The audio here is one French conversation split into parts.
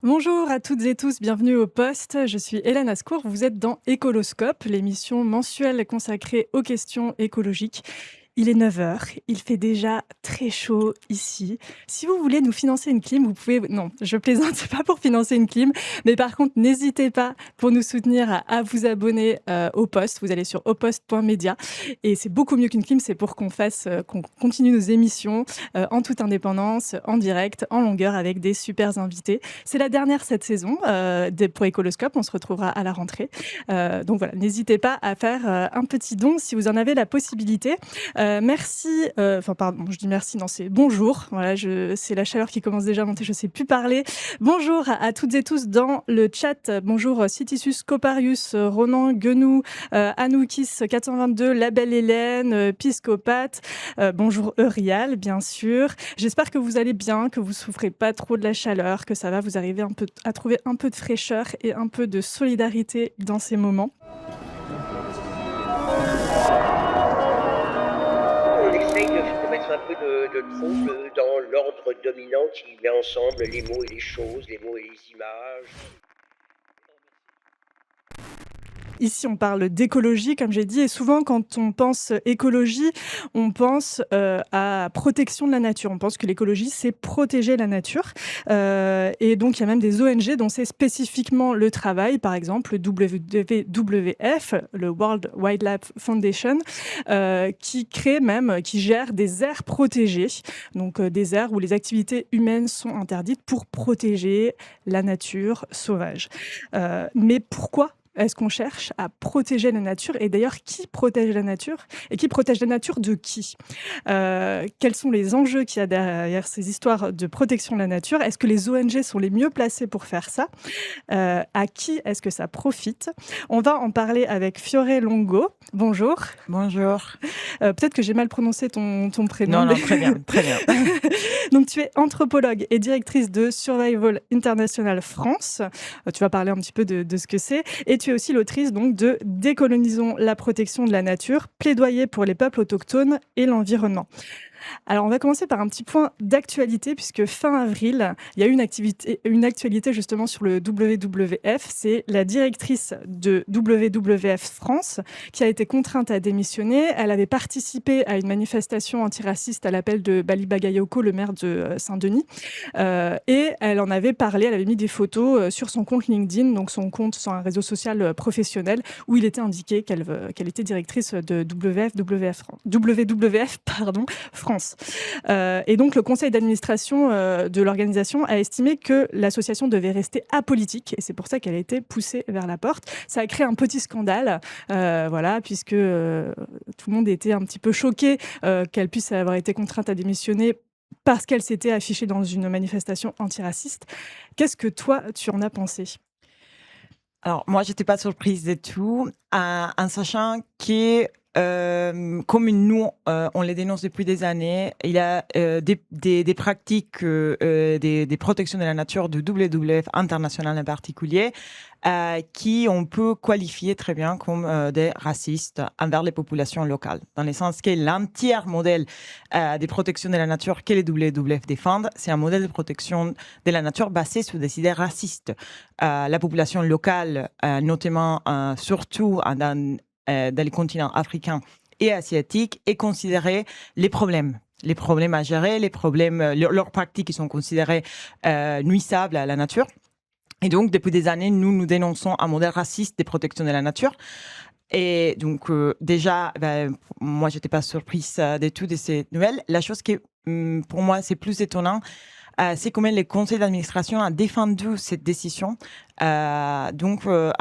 Bonjour à toutes et tous, bienvenue au Poste. Je suis Hélène Ascour, vous êtes dans Écoloscope, l'émission mensuelle consacrée aux questions écologiques. Il est 9 heures, il fait déjà très chaud ici. Si vous voulez nous financer une clim, vous pouvez... Non, je plaisante, c'est pas pour financer une clim, mais par contre, n'hésitez pas pour nous soutenir à vous abonner au Poste. Vous allez sur auposte.media et c'est beaucoup mieux qu'une clim, c'est pour qu'on continue nos émissions en toute indépendance, en direct, en longueur, avec des super invités. C'est la dernière cette saison pour Écoloscope. On se retrouvera à la rentrée. Donc voilà, n'hésitez pas à faire un petit don si vous en avez la possibilité. Merci. Enfin, pardon, je dis merci. Non, c'est bonjour. Voilà, c'est la chaleur qui commence déjà à monter. Je ne sais plus parler. Bonjour à toutes et tous dans le chat. Bonjour Citissus, Coparius, Ronan, Guenou, Anoukis 422, La Belle Hélène, Piscopate. Bonjour Eurial, bien sûr. J'espère que vous allez bien, que vous souffrez pas trop de la chaleur, que ça va vous arriver à trouver un peu de fraîcheur et un peu de solidarité dans ces moments. On essaye de mettre un peu de trouble dans l'ordre dominant qui met ensemble les mots et les choses, les mots et les images. Ici, on parle d'écologie, comme j'ai dit, et souvent, quand on pense écologie, on pense à protection de la nature. On pense que l'écologie, c'est protéger la nature. Et donc, il y a même des ONG dont c'est spécifiquement le travail, par exemple le WWF, le World Wildlife Foundation, qui gère des aires protégées, donc des aires où les activités humaines sont interdites pour protéger la nature sauvage. Mais pourquoi est-ce qu'on cherche à protéger la nature? Et d'ailleurs, qui protège la nature? Et qui protège la nature de qui? Quels sont les enjeux qu'il y a derrière ces histoires de protection de la nature? Est-ce que les ONG sont les mieux placées pour faire ça? À qui est-ce que ça profite? On va en parler avec Fiore Longo. Bonjour. Bonjour. Peut-être que j'ai mal prononcé ton prénom. Non, très bien, très bien. Donc, tu es anthropologue et directrice de Survival International France. Tu vas parler un petit peu de ce que c'est. Et tu es aussi l'autrice donc, de Décolonisons la protection de la nature, plaidoyer pour les peuples autochtones et l'environnement. Alors, on va commencer par un petit point d'actualité, puisque fin avril, il y a eu une actualité justement sur le WWF. C'est la directrice de WWF France qui a été contrainte à démissionner. Elle avait participé à une manifestation antiraciste à l'appel de Bali Bagayoko, le maire de Saint-Denis. Et elle en avait parlé, elle avait mis des photos sur son compte LinkedIn, donc son compte sur un réseau social professionnel, où il était indiqué qu'elle était directrice de WWF France. Et donc, le conseil d'administration de l'organisation a estimé que l'association devait rester apolitique, et c'est pour ça qu'elle a été poussée vers la porte. Ça a créé un petit scandale, voilà, puisque tout le monde était un petit peu choqué qu'elle puisse avoir été contrainte à démissionner parce qu'elle s'était affichée dans une manifestation antiraciste. Qu'est-ce que toi, tu en as pensé? Alors, moi, j'étais pas surprise du tout, en sachant que, comme nous, on les dénonce depuis des années, il y a des pratiques, des protections de la nature de WWF international en particulier, qui on peut qualifier très bien comme des racistes envers les populations locales, dans le sens que l'entier modèle des protections de la nature que les WWF défendent, c'est un modèle de protection de la nature basé sur des idées racistes. La population locale, notamment surtout dans les continents africains et asiatiques, est considérée les problèmes à gérer, leurs pratiques qui sont considérées nuisables à la nature. Et donc, depuis des années, nous dénonçons un modèle raciste des protections de la nature. Et donc, déjà, moi, j'étais pas surprise du tout de ces nouvelles. La chose qui, pour moi, c'est plus étonnant, c'est comment le conseil d'administration a défendu cette décision, en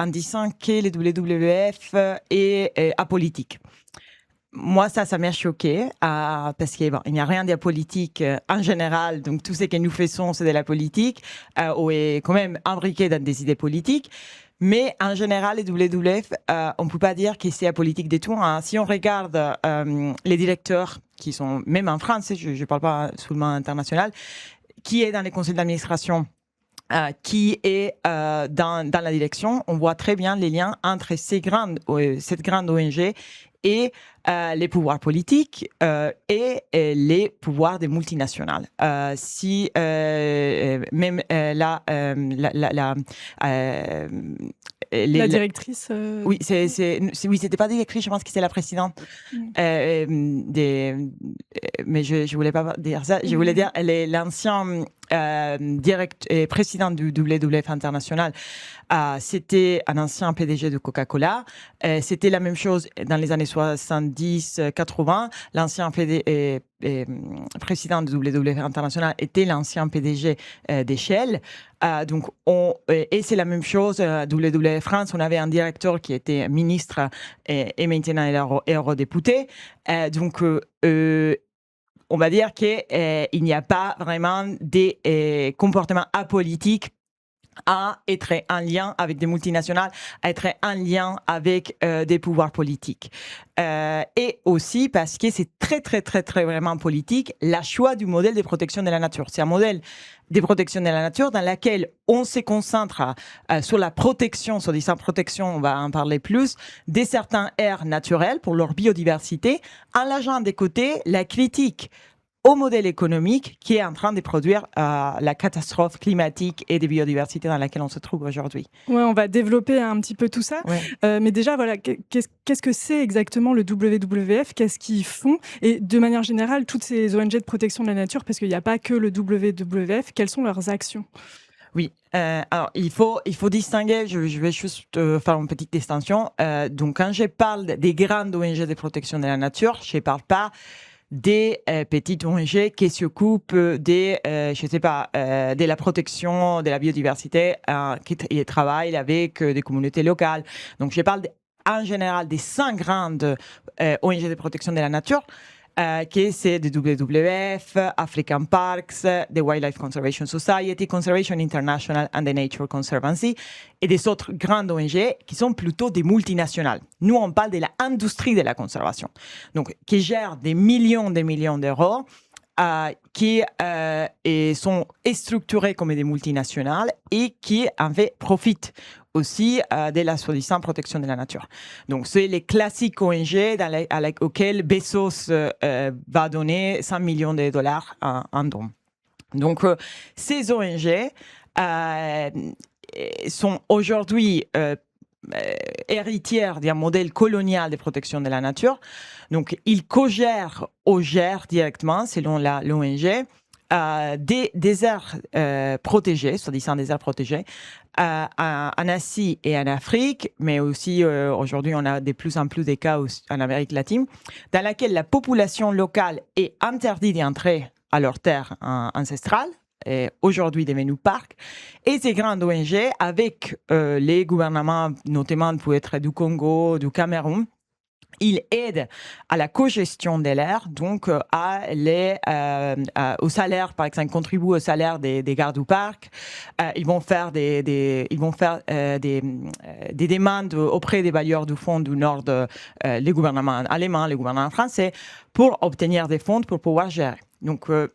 disant que les WWF est apolitique. Moi, ça m'a choqué, parce qu'il n'y a rien d'apolitique en général. Donc, tout ce que nous faisons, c'est de la politique, ou est quand même imbriqué dans des idées politiques. Mais en général, les WWF, on ne peut pas dire que c'est apolitique du tout. Hein. Si on regarde les directeurs, qui sont même en France, je ne parle pas seulement international, qui est dans les conseils d'administration, qui est dans la direction, on voit très bien les liens entre cette grande ONG et les pouvoirs politiques et les pouvoirs des multinationales. Si même La directrice. oui, oui, c'était pas directrice, je pense que c'est la présidente. Mm. Mais je voulais pas dire ça. Je voulais dire, elle est l'ancien président du WWF International. C'était un ancien PDG de Coca-Cola. C'était la même chose dans les années 70-80. L'ancien président du WWF International était l'ancien PDG des Shell. Et c'est la même chose à WWF France. On avait un directeur qui était ministre et maintenant il est eurodéputé. On va dire qu'il n'y a pas vraiment des comportements apolitiques à être en lien avec des multinationales, à être en lien avec des pouvoirs politiques. Et aussi parce que c'est très, très, très, très vraiment politique, le choix du modèle de protection de la nature. C'est un modèle de protection de la nature dans lequel on se concentre sur la protection, sur disant protection, on va en parler plus, de certains aires naturelles pour leur biodiversité, en laissant de côté la critique au modèle économique qui est en train de produire la catastrophe climatique et de biodiversité dans laquelle on se trouve aujourd'hui. Ouais, on va développer un petit peu tout ça. Ouais. Mais déjà, voilà, qu'est-ce que c'est exactement le WWF? Qu'est-ce qu'ils font? Et de manière générale, toutes ces ONG de protection de la nature, parce qu'il n'y a pas que le WWF, quelles sont leurs actions? Oui, alors il faut distinguer, je vais juste faire une petite distinction. Donc quand je parle des grandes ONG de protection de la nature, je ne parle pas des petites ONG qui s'occupent de la protection de la biodiversité, qui travaillent avec des communautés locales. Donc, je parle en général des 5 grandes ONG de protection de la nature, qui c'est des WWF, African Parks, the Wildlife Conservation Society, Conservation International and the Nature Conservancy, et des autres grandes ONG qui sont plutôt des multinationales. Nous, on parle de l'industrie de la conservation, donc qui gère des millions d'euros, qui sont structurés comme des multinationales et qui en fait profitent aussi de la soi-disant protection de la nature. Donc, c'est les classiques ONG auxquels Bezos va donner 100 millions de dollars en don. Donc, ces ONG sont aujourd'hui héritières d'un modèle colonial de protection de la nature. Donc, ils co-gèrent ou gèrent directement, selon l'ONG, des aires protégées, soi-disant des aires protégées, en Asie et en Afrique, mais aussi aujourd'hui on a de plus en plus de cas en Amérique latine, dans laquelle la population locale est interdite d'entrer à leurs terres ancestrales, aujourd'hui devenus parcs, et ces grandes ONG, avec les gouvernements, notamment peut être du Congo, du Cameroun, ils aident à la co-gestion de l'air, donc au salaire, par exemple, contribuent au salaire des gardes du parc. Ils vont faire des demandes auprès des bailleurs du fonds du Nord, les gouvernements allemands, les gouvernements français, pour obtenir des fonds pour pouvoir gérer. Donc, en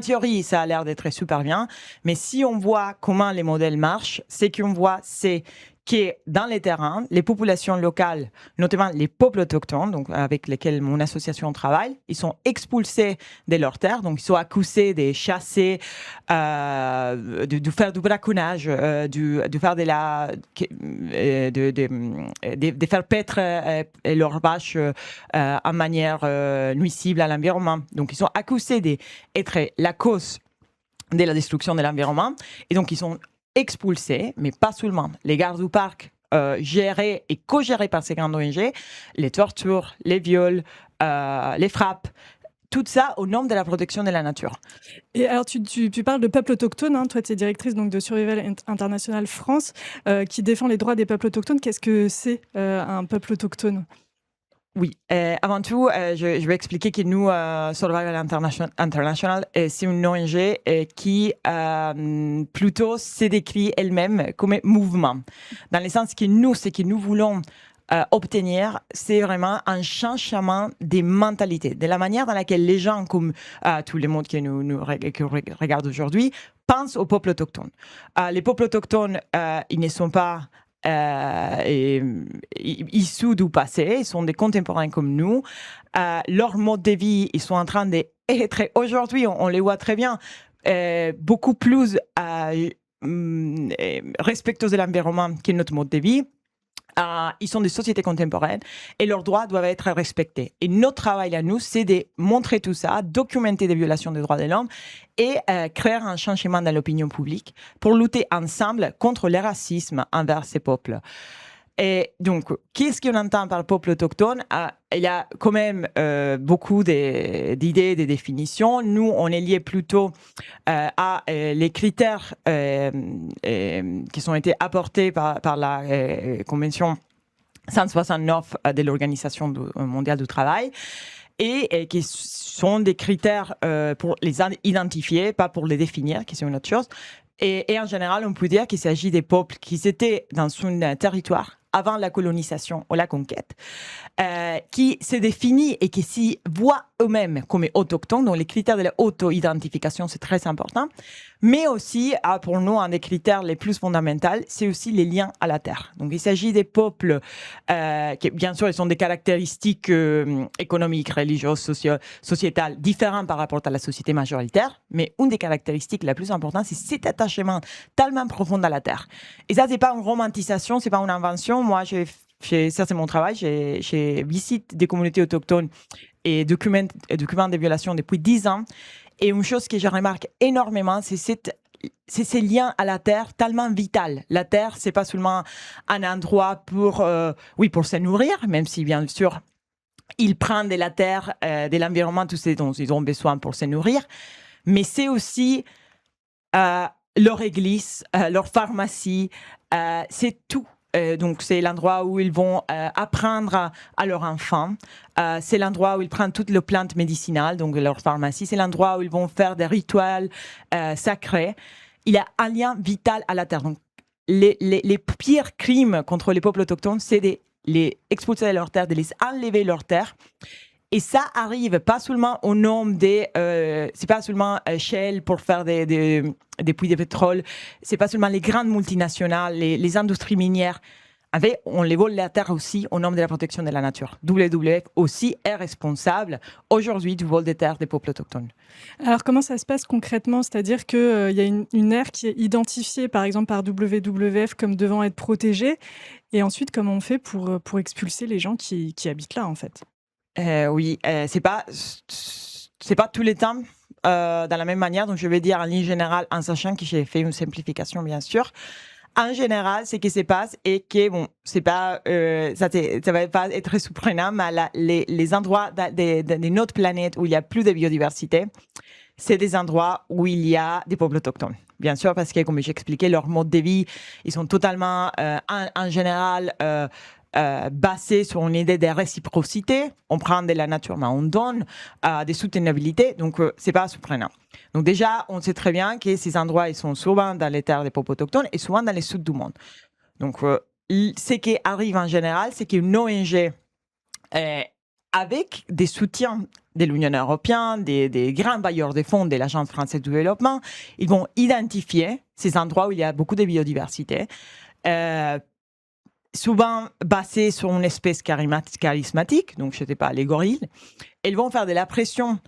théorie, ça a l'air d'être super bien, mais si on voit comment les modèles marchent, ce qu'on voit, c'est que dans les terrains, les populations locales, notamment les peuples autochtones, donc avec lesquels mon association travaille, ils sont expulsés de leurs terres, donc ils sont accusés de chasser, de faire du braconnage, de faire de faire paître leurs vaches en manière nuisible à l'environnement. Donc ils sont accusés d'être la cause de la destruction de l'environnement, et donc ils sont expulsés, mais pas seulement. Les gardes du parc gérés et co-gérés par ces grandes ONG, les tortures, les viols, les frappes, tout ça au nom de la protection de la nature. Et alors, tu parles de peuples autochtones, hein. Toi, tu es directrice donc, de Survival International France, qui défend les droits des peuples autochtones. Qu'est-ce que c'est un peuple autochtone ? Oui, avant tout, je vais expliquer que nous, Survival International, c'est une ONG qui plutôt se décrit elle-même comme mouvement. Dans le sens que nous, ce que nous voulons obtenir, c'est vraiment un changement des mentalités, de la manière dans laquelle les gens, comme tout le monde qui nous regarde aujourd'hui, pensent aux peuples autochtones. Les peuples autochtones, ils ne sont pas issus du passé, ils sont des contemporains comme nous. Leur mode de vie, ils sont en train d'être, aujourd'hui, on les voit très bien, beaucoup plus respectueux de l'environnement que notre mode de vie. Ils sont des sociétés contemporaines et leurs droits doivent être respectés. Et notre travail à nous, c'est de montrer tout ça, documenter des violations des droits de l'homme et créer un changement dans l'opinion publique pour lutter ensemble contre le racisme envers ces peuples. Et donc, qu'est-ce qu'on entend par peuple autochtone? Il y a quand même beaucoup d'idées, de définitions. Nous, on est lié plutôt à les critères qui ont été apportés par la Convention 169 de l'Organisation mondiale du travail et qui sont des critères pour les identifier, pas pour les définir, qui c'est une autre chose. Et en général, on peut dire qu'il s'agit des peuples qui étaient dans un territoire avant la colonisation ou la conquête, qui se définit et qui s'y voient eux-mêmes comme autochtones. Donc, les critères de l'auto-identification, c'est très important. Mais aussi, pour nous, un des critères les plus fondamentaux, c'est aussi les liens à la terre. Donc, il s'agit des peuples qui, bien sûr, ils ont des caractéristiques économiques, religieuses, sociétales différentes par rapport à la société majoritaire. Mais une des caractéristiques les plus importantes, c'est cet attachement tellement profond à la terre. Et ça, c'est pas une romantisation, c'est pas une invention. Moi, ça, c'est mon travail. Je visite des communautés autochtones et documente des violations depuis 10 ans. Et une chose que je remarque énormément, c'est ces liens à la terre tellement vital. La terre, c'est pas seulement un endroit pour se nourrir, même si bien sûr ils prennent de la terre, de l'environnement, tout ce dont ils ont besoin pour se nourrir, mais c'est aussi leur église, leur pharmacie, c'est tout. Donc, c'est l'endroit où ils vont apprendre à leurs enfants. C'est l'endroit où ils prennent toutes les plantes médicinales, donc leur pharmacie. C'est l'endroit où ils vont faire des rituels sacrés. Il y a un lien vital à la terre. Donc, les pires crimes contre les peuples autochtones, c'est de les expulser de leur terre, de les enlever de leur terre. Et ça arrive pas seulement au nom des... c'est pas seulement Shell pour faire des puits de pétrole, c'est pas seulement les grandes multinationales, les industries minières. En fait, on les vole la terre aussi au nom de la protection de la nature. WWF aussi est responsable aujourd'hui du vol des terres des peuples autochtones. Alors, comment ça se passe concrètement? C'est-à-dire qu'il y a une aire qui est identifiée, par exemple, par WWF comme devant être protégée. Et ensuite, comment on fait pour expulser les gens qui habitent là, en fait? Oui, c'est pas tous les temps de la même manière. Donc, je vais dire en ligne générale, en sachant que j'ai fait une simplification, bien sûr. En général, ce qui se passe est que, bon, c'est pas, ça va pas être surprenant, mais les endroits de notre planète où il y a plus de biodiversité, c'est des endroits où il y a des peuples autochtones. Bien sûr, parce que, comme j'expliquais, leur mode de vie, ils sont totalement, en général, basés sur une idée de réciprocité. On prend de la nature, mais on donne de soutenabilité. Donc, c'est pas surprenant. Donc, déjà, on sait très bien que ces endroits, ils sont souvent dans les terres des peuples autochtones et souvent dans les sud du monde. Donc, ce qui arrive en général, c'est qu'une ONG, avec des soutiens de l'Union européenne, des grands bailleurs de fonds de l'Agence française de développement, ils vont identifier ces endroits où il y a beaucoup de biodiversité, souvent basés sur une espèce charismatique, donc je ne sais pas, les gorilles. Ils vont faire de la pression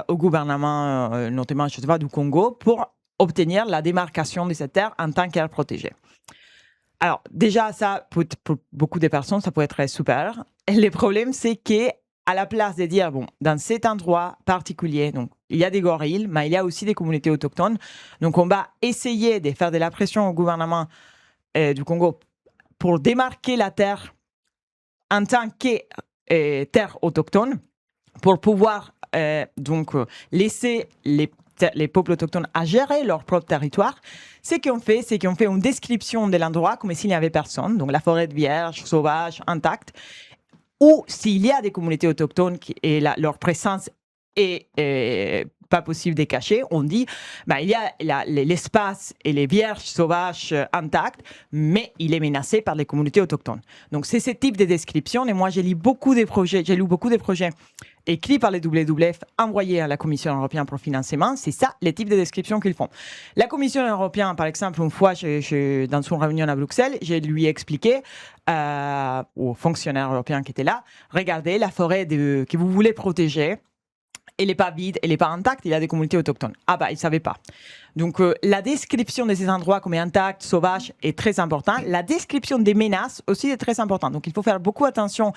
au gouvernement, notamment, je ne sais pas, du Congo, pour obtenir la démarcation de cette terre en tant qu'aire protégée. Alors, déjà, ça, pour beaucoup de personnes, ça peut être super. Et le problème, c'est qu'à la place de dire, bon, dans cet endroit particulier, donc, il y a des gorilles, mais il y a aussi des communautés autochtones. Donc, on va essayer de faire de la pression au gouvernement du Congo pour démarquer la terre en tant que terre autochtone, pour pouvoir laisser les peuples autochtones à gérer leur propre territoire. Ce qu'on fait, c'est qu'on fait une description de l'endroit comme s'il n'y avait personne, donc la forêt vierge, sauvage, intacte, ou s'il y a des communautés autochtones et leur présence est pas possible de cacher, on dit il y a l'espace et les vierges sauvages intacts, mais il est menacé par les communautés autochtones. Donc c'est ce type de description. Et moi j'ai lu beaucoup de projets écrit par les WWF, envoyé à la Commission européenne pour le financement. C'est ça, les types de descriptions qu'ils font. La Commission européenne, par exemple, une fois, dans son réunion à Bruxelles, je lui ai expliqué aux fonctionnaires européens qui étaient là, regardez, la forêt que vous voulez protéger, elle n'est pas vide, elle n'est pas intacte, il y a des communautés autochtones. Ah bah, ils ne savaient pas. Donc, la description de ces endroits comme intacts, sauvages, est très importante. La description des menaces aussi est très importante. Donc, il faut faire beaucoup attention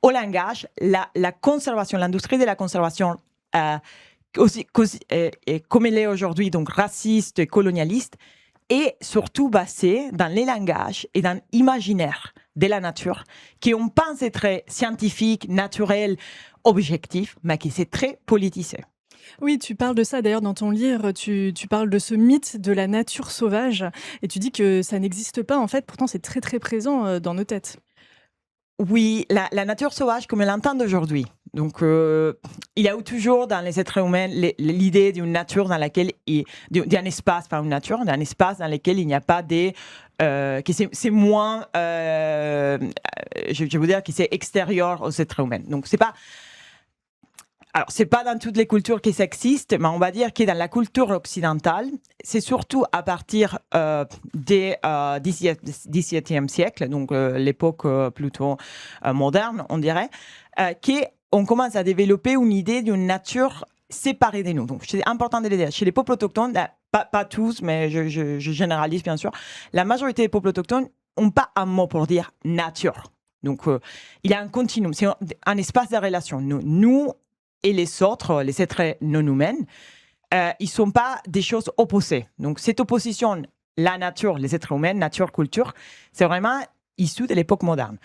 au langage, la conservation, l'industrie de la conservation, comme elle est aujourd'hui, donc raciste et colonialiste, et surtout basée dans les langages et dans l'imaginaire de la nature, qui on pense être très scientifique, naturel, objectif, mais qui c'est très politisé. Oui, tu parles de ça d'ailleurs dans ton livre, tu parles de ce mythe de la nature sauvage et tu dis que ça n'existe pas en fait, pourtant c'est très très présent dans nos têtes. Oui, la nature sauvage comme elle l'entend aujourd'hui. Donc, il y a eu toujours dans les êtres humains l'idée d'une nature dans laquelle d'un espace, pas une nature, d'un espace dans lequel il n'y a pas des, qui c'est moins, je veux dire, qui c'est extérieur aux êtres humains. Donc, c'est pas dans toutes les cultures que ça existe, mais on va dire que dans la culture occidentale, c'est surtout à partir du XVIIe siècle, donc l'époque plutôt moderne, on dirait, qu'on commence à développer une idée d'une nature séparée de nous. Donc, c'est important de le dire. Chez les peuples autochtones, pas tous, mais je généralise bien sûr, la majorité des peuples autochtones n'ont pas un mot pour dire nature. Donc, il y a un continuum, c'est un espace de relation. Nous et les autres, les êtres non humains, ils ne sont pas des choses opposées. Donc, cette opposition, la nature, les êtres humains, nature-culture, c'est vraiment issu de l'époque moderne.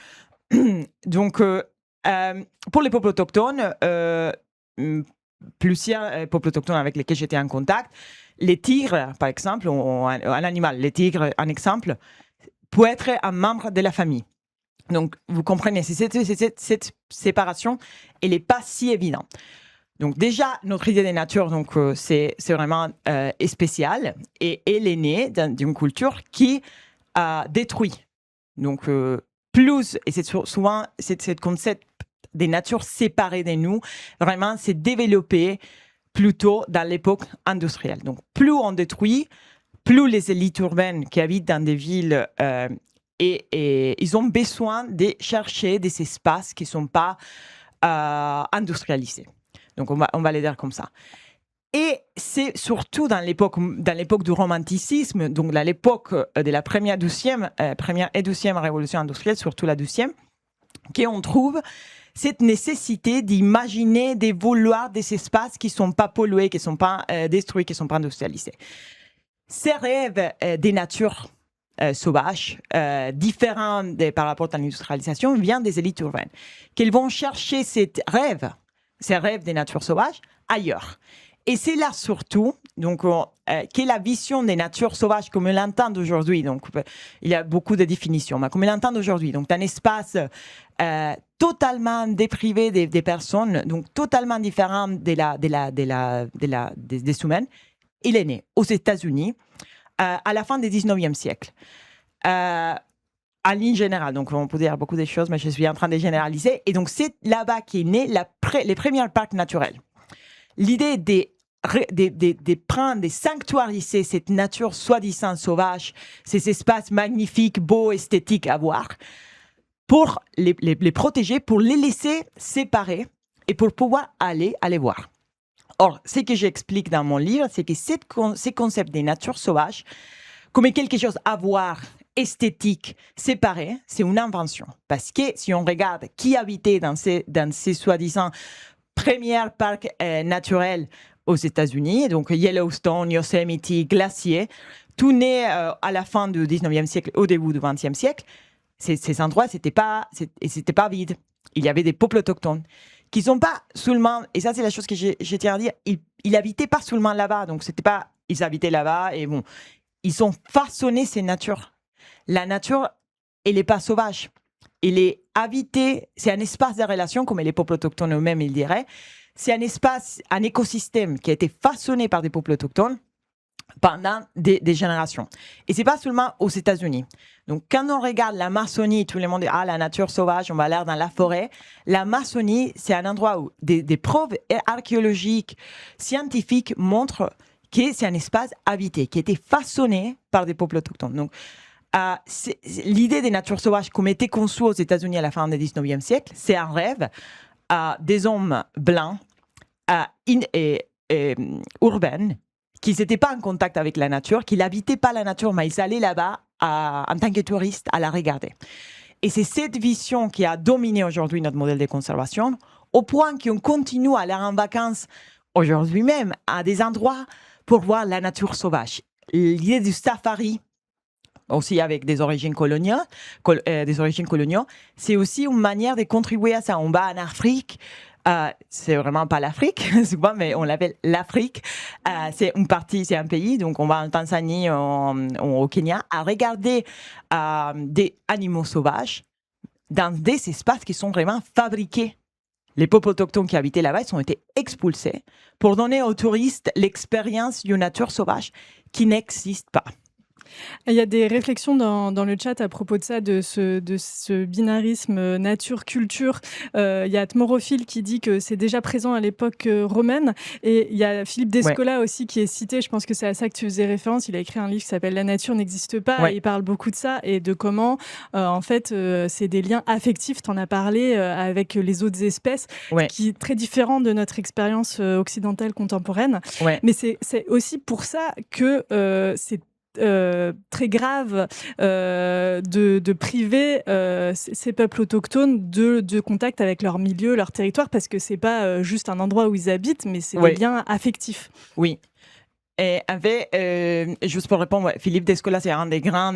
Donc, pour les peuples autochtones, plusieurs peuples autochtones avec lesquels j'étais en contact, les tigres, par exemple, un animal, les tigres, un exemple, peut être un membre de la famille. Donc, vous comprenez, cette séparation, elle n'est pas si évidente. Donc, déjà, notre idée de nature, donc, c'est vraiment spécial. Et elle est née d'une culture qui a détruit. Donc, et c'est souvent, cette concept des natures séparées de nous, vraiment, s'est développé plutôt dans l'époque industrielle. Donc, plus on détruit, plus les élites urbaines qui habitent dans des villes et ils ont besoin de chercher des espaces qui ne sont pas industrialisés. Donc, on va les dire comme ça. Et c'est surtout dans l'époque du romanticisme, donc à l'époque de la première et deuxième révolution industrielle, surtout la deuxième, qu'on trouve cette nécessité d'imaginer, de vouloir des espaces qui ne sont pas pollués, qui ne sont pas détruits, qui ne sont pas industrialisés. Ces rêves des natures sauvages, différents par rapport à l'industrialisation, viennent des élites urbaines, qu'elles vont chercher ces rêves des natures sauvages ailleurs. Et c'est là surtout donc, qu'est la vision des natures sauvages comme on l'entend aujourd'hui. Donc, il y a beaucoup de définitions, mais comme on l'entend aujourd'hui, donc un espace totalement déprivé des personnes, donc totalement différent des humains, il est né aux États-Unis à la fin du 19e siècle. En ligne générale, donc on peut dire beaucoup de choses, mais je suis en train de généraliser. Et donc, c'est là-bas qu'est né les premiers parcs naturels. L'idée de prendre, de sanctuariser cette nature soi-disant sauvage, ces espaces magnifiques, beaux, esthétiques à voir, pour les protéger, pour les laisser séparés et pour pouvoir aller les voir. Or, ce que j'explique dans mon livre, c'est que ces concepts des natures sauvages, comme quelque chose à voir, esthétique, séparé, c'est une invention. Parce que si on regarde qui habitait dans ces soi-disant premiers parcs naturels aux États-Unis, donc Yellowstone, Yosemite, Glacier, tout né à la fin du 19e siècle, au début du 20e siècle, ces endroits, c'était pas vide. Il y avait des peuples autochtones qui sont pas seulement, et ça c'est la chose que je tiens à dire, ils habitaient pas seulement là-bas, donc c'était pas, ils habitaient là-bas et bon, ils ont façonné ces natures. La nature, elle n'est pas sauvage. Elle est habitée, c'est un espace de relation, comme les peuples autochtones eux-mêmes, ils diraient. C'est un espace, un écosystème qui a été façonné par des peuples autochtones pendant des générations. Et c'est pas seulement aux États-Unis. Donc, quand on regarde l'Amazonie, tout le monde dit la nature sauvage, on va aller dans la forêt. L'Amazonie, c'est un endroit où des preuves archéologiques, scientifiques montrent que c'est un espace habité, qui a été façonné par des peuples autochtones. Donc, l'idée des natures sauvages comme était conçue aux États-Unis à la fin du 19e siècle, c'est un rêve des hommes blancs urbains qui n'étaient pas en contact avec la nature, qui n'habitaient pas la nature, mais ils allaient là-bas en tant que touristes à la regarder. Et c'est cette vision qui a dominé aujourd'hui notre modèle de conservation, au point qu'on continue à aller en vacances aujourd'hui même à des endroits pour voir la nature sauvage. L'idée du safari, aussi avec des origines coloniales, c'est aussi une manière de contribuer à ça. On va en Afrique, c'est vraiment pas l'Afrique, souvent, mais on l'appelle l'Afrique. C'est un pays, donc on va en Tanzanie, au Kenya, à regarder des animaux sauvages dans des espaces qui sont vraiment fabriqués. Les peuples autochtones qui habitaient là-bas, ils ont été expulsés pour donner aux touristes l'expérience d'une nature sauvage qui n'existe pas. Il y a des réflexions dans le chat à propos de ça, de ce binarisme nature-culture. Il y a Atmorophile qui dit que c'est déjà présent à l'époque romaine. Et il y a Philippe Descola aussi qui est cité. Je pense que c'est à ça que tu faisais référence. Il a écrit un livre qui s'appelle « La nature n'existe pas ». Ouais. Et il parle beaucoup de ça et de comment, en fait, c'est des liens affectifs. Tu en as parlé avec les autres espèces, qui est très différent de notre expérience occidentale contemporaine. Mais c'est aussi pour ça que c'est très grave de priver ces peuples autochtones de contact avec leur milieu, leur territoire, parce que c'est pas juste un endroit où ils habitent, mais c'est des liens affectifs. Oui. Et juste pour répondre, Philippe Descola, c'est un des grands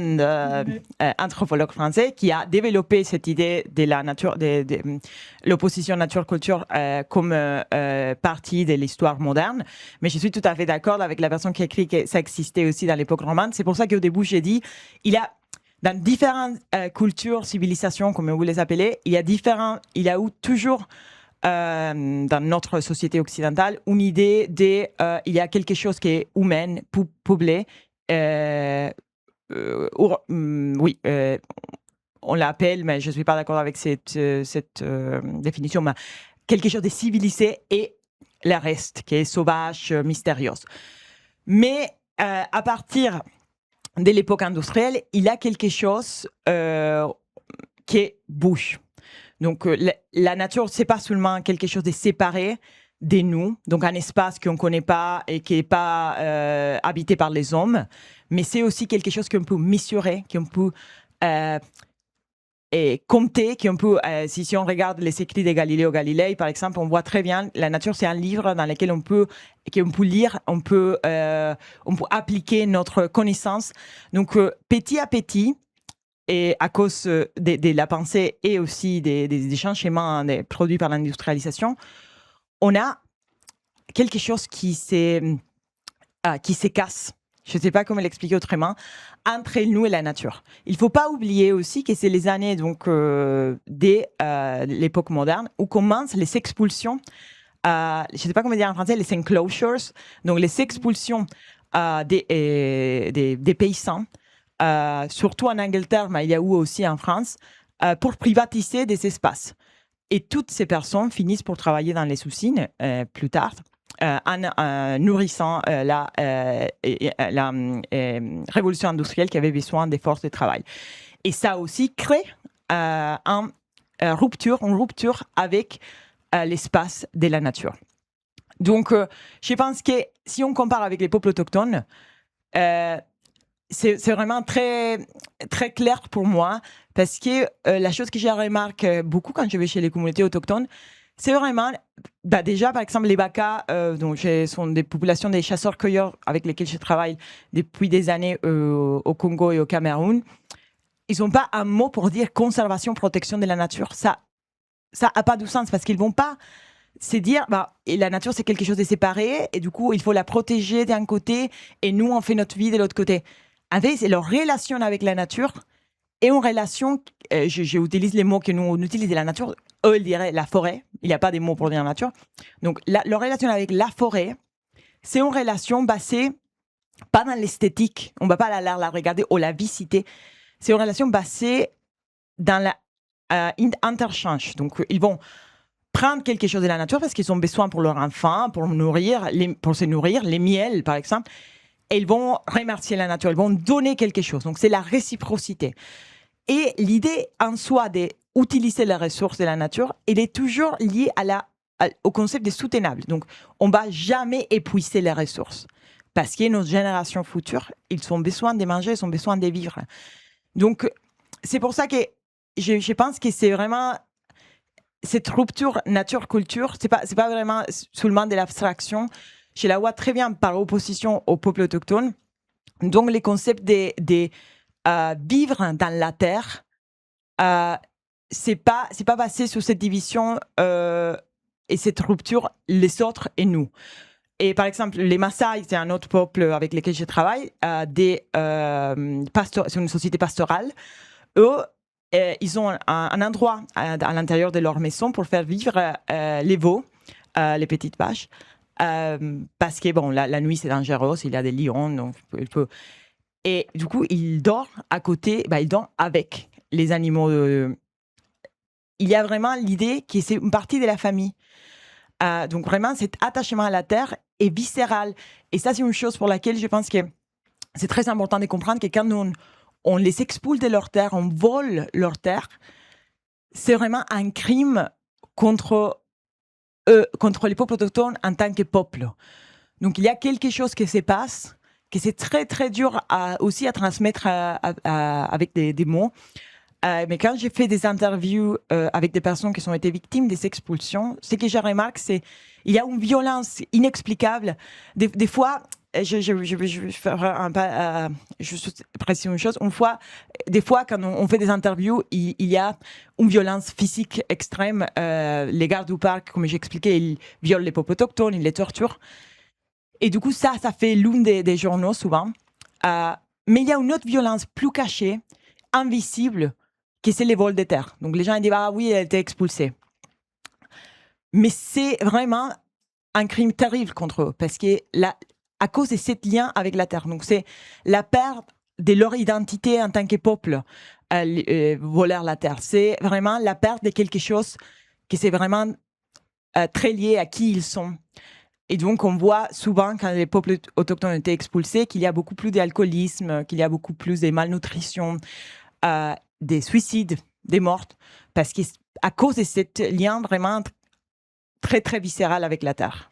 anthropologues français qui a développé cette idée de la nature, de l'opposition nature-culture comme partie de l'histoire moderne. Mais je suis tout à fait d'accord avec la personne qui a écrit que ça existait aussi dans l'époque romane. C'est pour ça qu'au début, j'ai dit, il y a dans différentes cultures, civilisations, comme vous les appelez, il y a eu toujours dans notre société occidentale, une idée il y a quelque chose qui est humain, peuplé. On l'appelle, mais je ne suis pas d'accord avec cette définition, mais quelque chose de civilisé et le reste, qui est sauvage, mystérieuse. Mais à partir de l'époque industrielle, il y a quelque chose qui bouge. Donc, la nature, c'est pas seulement quelque chose de séparé de nous, donc un espace qu'on ne connaît pas et qui n'est pas habité par les hommes, mais c'est aussi quelque chose qu'on peut mesurer, qu'on peut compter, qu'on peut, si on regarde les écrits de Galiléo Galilei, par exemple, on voit très bien, la nature, c'est un livre dans lequel qu'on peut lire, on peut appliquer notre connaissance. Donc, petit à petit, et à cause de la pensée et aussi des changements produits par l'industrialisation, on a quelque chose qui se casse. Je ne sais pas comment l'expliquer autrement, entre nous et la nature. Il ne faut pas oublier aussi que c'est les années dès l'époque moderne où commencent les expulsions, je ne sais pas comment dire en français, les enclosures, donc les expulsions des paysans, surtout en Angleterre, mais il y a eu aussi en France, pour privatiser des espaces. Et toutes ces personnes finissent pour travailler dans les usines plus tard, en nourrissant la révolution industrielle qui avait besoin des forces de travail. Et ça aussi crée une rupture avec l'espace de la nature. Donc, je pense que si on compare avec les peuples autochtones, c'est vraiment très, très clair pour moi parce que la chose que je remarque beaucoup quand je vais chez les communautés autochtones, c'est vraiment, déjà par exemple les Baka, donc sont des populations des chasseurs-cueilleurs avec lesquels je travaille depuis des années au Congo et au Cameroun. Ils n'ont pas un mot pour dire conservation, protection de la nature. Ça n'a pas de sens parce qu'ils ne vont pas se dire et la nature c'est quelque chose de séparé et du coup il faut la protéger d'un côté et nous on fait notre vie de l'autre côté. En fait, c'est leur relation avec la nature et une relation, j'utilise les mots que nous on utilise de la nature, eux ils diraient la forêt, il n'y a pas de mots pour dire nature. Donc leur relation avec la forêt, c'est une relation basée pas dans l'esthétique. On ne va pas la regarder ou la visiter. C'est une relation basée dans l'interchange. Donc, ils vont prendre quelque chose de la nature parce qu'ils ont besoin pour leur enfant, pour se nourrir, les miels, par exemple. Et ils vont remercier la nature, ils vont donner quelque chose. Donc, c'est la réciprocité. Et l'idée en soi d'utiliser les ressources de la nature, elle est toujours liée au concept de soutenable. Donc, on ne va jamais épuiser les ressources. Parce que nos générations futures, ils ont besoin de manger, ils ont besoin de vivre. Donc, c'est pour ça que je pense que c'est vraiment cette rupture nature-culture, c'est pas vraiment seulement de l'abstraction. Je la vois très bien par opposition aux peuples autochtones. Donc, les concepts de vivre dans la terre, c'est pas basé sur cette division et cette rupture, les autres et nous. Et par exemple, les Maasai, c'est un autre peuple avec lequel je travaille, c'est une société pastorale. Eux, ils ont un endroit à l'intérieur de leur maison pour faire vivre les veaux, les petites vaches. Parce que bon, la nuit c'est dangereux, il y a des lions, donc il peut. Et du coup, ils dorment à côté, ils dorment avec les animaux. Il y a vraiment l'idée que c'est une partie de la famille. Donc vraiment, cet attachement à la terre est viscéral. Et ça, c'est une chose pour laquelle je pense que c'est très important de comprendre que quand on les expulse de leur terre, on vole leur terre, c'est vraiment un crime contre eux, contre les peuples autochtones en tant que peuple. Donc il y a quelque chose qui se passe, que c'est très très dur aussi à transmettre avec des mots. Mais quand j'ai fait des interviews avec des personnes qui ont été victimes des expulsions, ce que je remarque, c'est qu'il y a une violence inexplicable. Des fois, je vais faire juste préciser une chose. Des fois, quand on fait des interviews, il y a une violence physique extrême. Les gardes du parc, comme j'expliquais, ils violent les peuples autochtones, ils les torturent. Et du coup, ça fait l'une des journaux souvent. Mais il y a une autre violence plus cachée, invisible, qui c'est les vols de terre. Donc les gens ils disent ah oui, elle a été expulsée. Mais c'est vraiment un crime terrible contre eux parce que à cause de ce lien avec la terre. Donc c'est la perte de leur identité en tant que peuple, voler la terre. C'est vraiment la perte de quelque chose qui c'est vraiment très lié à qui ils sont. Et donc, on voit souvent, quand les peuples autochtones ont été expulsés, qu'il y a beaucoup plus d'alcoolisme, qu'il y a beaucoup plus de malnutrition, des suicides, des morts, parce qu'à cause de ce lien vraiment très, très viscéral avec la terre.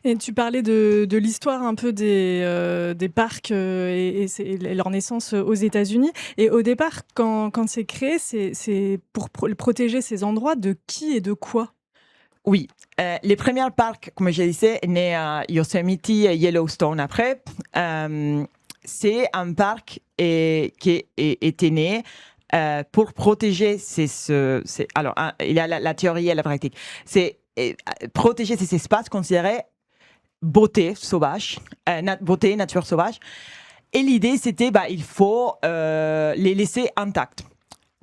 Et tu parlais de l'histoire un peu des parcs et leur naissance aux États-Unis. Et au départ, quand c'est créé, c'est pour protéger ces endroits de qui et de quoi ? Oui, les premiers parcs, comme je disais, nés à Yosemite et Yellowstone après, c'est un parc qui était né pour protéger alors, il y a la théorie et la pratique. C'est protéger ces espaces considérés beauté sauvage, beauté nature sauvage. Et l'idée, c'était il faut les laisser intacts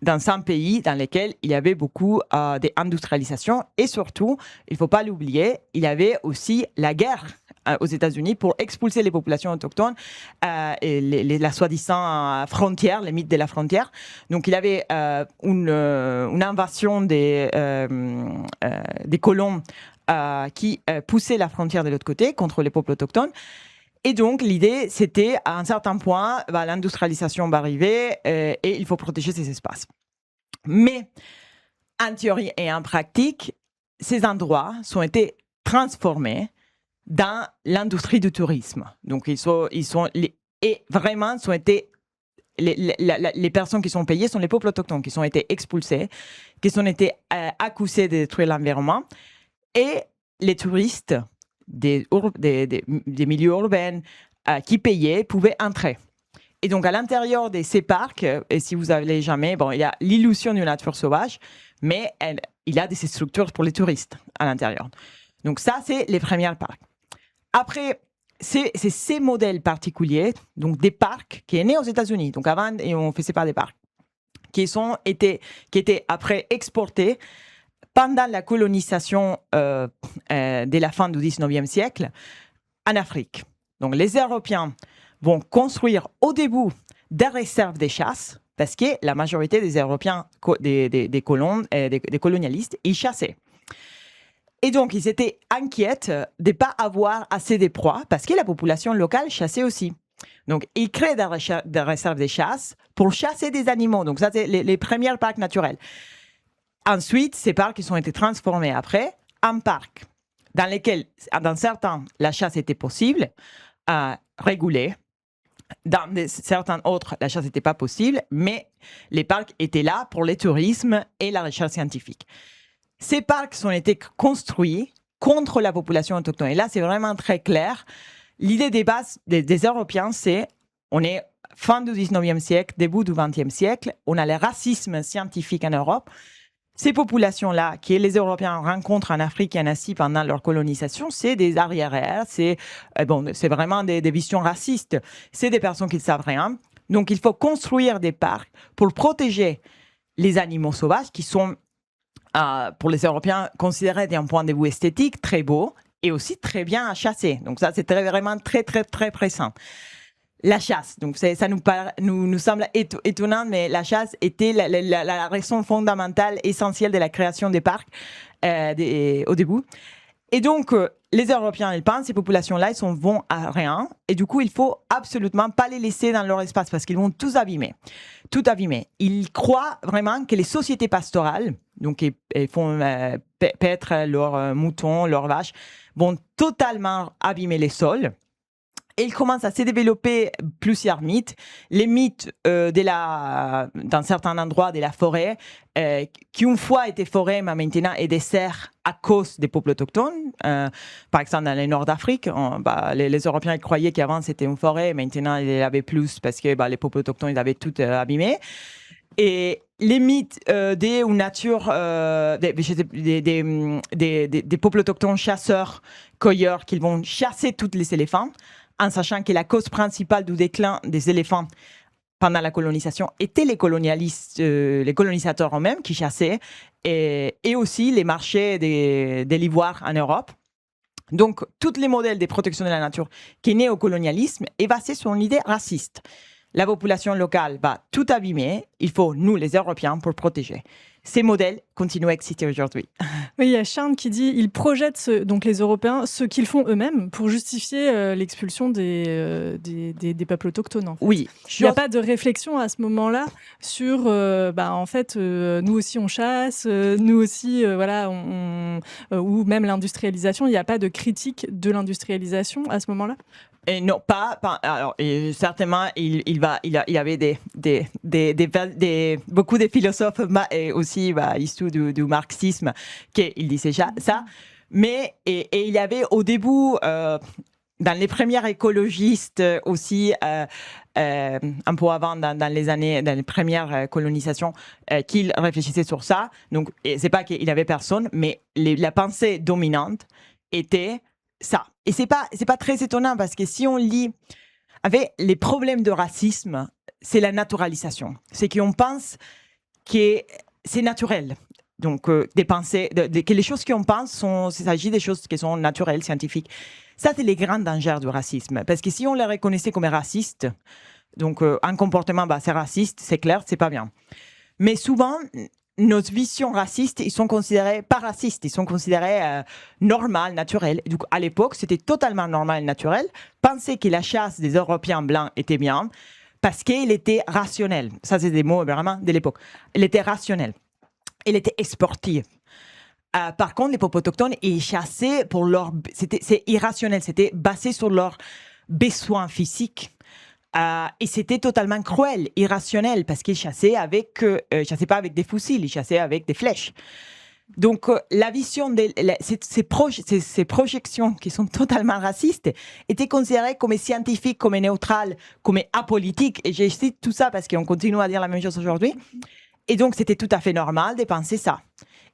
dans un pays dans lequel il y avait beaucoup d'industrialisation. Et surtout, il ne faut pas l'oublier, il y avait aussi la guerre aux États-Unis pour expulser les populations autochtones et la soi-disant frontière, les mythes de la frontière. Donc, il y avait une invasion des colons qui poussaient la frontière de l'autre côté contre les peuples autochtones. Et donc, l'idée, c'était, à un certain point, l'industrialisation va arriver et il faut protéger ces espaces. Mais, en théorie et en pratique, ces endroits ont été transformés dans l'industrie du tourisme. Donc, et vraiment, ont été les personnes qui sont payées sont les peuples autochtones qui ont été expulsés, qui ont été accusés de détruire l'environnement. Et les touristes des milieux urbains qui payaient pouvaient entrer. Et donc, à l'intérieur de ces parcs, et si vous n'allez jamais, il y a l'illusion d'une nature sauvage, mais il y a des structures pour les touristes à l'intérieur. Donc, ça, c'est les premiers parcs. Après, c'est ces modèles particuliers, donc des parcs qui sont nés aux États-Unis. Donc, avant, on ne faisait pas des parcs, qui étaient après exportés pendant la colonisation de la fin du 19e siècle en Afrique. Donc, les Européens vont construire au début des réserves de chasse, parce que la majorité des Européens, des colons, des colonialistes, ils chassaient. Et donc, ils étaient inquiets de ne pas avoir assez de proies, parce que la population locale chassait aussi. Donc, ils créent des réserves de chasse pour chasser des animaux. Donc, ça, c'est les premiers parcs naturels. Ensuite, ces parcs ils ont été transformés après en parcs dans lesquels, dans certains, la chasse était possible, régulée. Dans certains autres, la chasse n'était pas possible, mais les parcs étaient là pour le tourisme et la recherche scientifique. Ces parcs ont été construits contre la population autochtone. Et là, c'est vraiment très clair. L'idée des bases des Européens, c'est on est fin du 19e siècle, début du 20e siècle, on a le racisme scientifique en Europe. Ces populations-là, que les Européens rencontrent en Afrique et en Asie pendant leur colonisation, c'est des arriérés, c'est vraiment des visions racistes. C'est des personnes qui ne savent rien. Donc, il faut construire des parcs pour protéger les animaux sauvages qui sont, pour les Européens, considérés d'un point de vue esthétique très beaux et aussi très bien à chasser. Donc, ça, c'est vraiment très, très, très pressant. La chasse, donc ça nous semble étonnant, mais la chasse était la raison fondamentale, essentielle de la création des parcs au début. Et donc, les Européens, ils pensent, ces populations-là, ils vont à rien. Et du coup, il faut absolument pas les laisser dans leur espace parce qu'ils vont tout abîmer. Ils croient vraiment que les sociétés pastorales, donc ils font paître leurs moutons, leurs vaches, vont totalement abîmer les sols. Et il commence à se développer plusieurs mythes. Les mythes dans certains endroits de la forêt, qui une fois étaient forêts, mais maintenant est dessert à cause des peuples autochtones. Par exemple, dans le nord d'Afrique, les Européens croyaient qu'avant c'était une forêt, maintenant il y avait plus parce que les peuples autochtones ils avaient tout abîmé. Et les mythes des peuples autochtones chasseurs, cueilleurs, qui vont chasser tous les éléphants, en sachant que la cause principale du déclin des éléphants pendant la colonisation étaient les colonisateurs eux-mêmes qui chassaient, et aussi les marchés de l'ivoire en Europe. Donc, tous les modèles de protection de la nature qui est né au colonialisme est basé sur une idée raciste. La population locale va tout abîmer, il faut, nous, les Européens, pour protéger. Ces modèles continuent à exister aujourd'hui. Oui, il y a Charles qui dit ils projettent, donc les Européens, ce qu'ils font eux-mêmes pour justifier l'expulsion des peuples autochtones. En fait. Oui. Il n'y a pas de réflexion à ce moment-là sur, en fait, nous aussi on chasse, nous aussi, ou même l'industrialisation. Il n'y a pas de critique de l'industrialisation à ce moment-là. Et non, alors, et certainement, il y avait beaucoup de philosophes et aussi issus du marxisme qui disaient ça. Mais il y avait au début, dans les premiers écologistes aussi, un peu avant, dans les premières colonisations, qu'ils réfléchissaient sur ça. Donc, c'est pas qu'il y avait personne, mais la pensée dominante était ça. Et c'est pas très étonnant parce que si on lit avec les problèmes de racisme, c'est la naturalisation. C'est qu'on pense que c'est naturel. Donc, des pensées, que les choses qu'on pense, il s'agit des choses qui sont naturelles, scientifiques. Ça, c'est les grands dangers du racisme. Parce que si on les reconnaissait comme racistes, donc un comportement, c'est raciste, c'est clair, c'est pas bien. Mais souvent, nos visions racistes, ils sont considérés pas racistes, ils sont considérés normales, naturelles. Donc, à l'époque, c'était totalement normal et naturel. Penser que la chasse des Européens blancs était bien parce qu'il était rationnel. Ça, c'est des mots vraiment de l'époque. Il était rationnel. Il était sportif. Par contre, les peuples autochtones, ils chassaient pour c'est irrationnel. C'était basé sur leurs besoins physiques. Et c'était totalement cruel, irrationnel, parce qu'ils chassaient chassaient pas avec des fusils, ils chassaient avec des flèches. Donc, la vision ces projections qui sont totalement racistes étaient considérées comme scientifiques, comme neutrales, comme apolitiques. Et je cite tout ça parce qu'on continue à dire la même chose aujourd'hui. Et donc, c'était tout à fait normal de penser ça.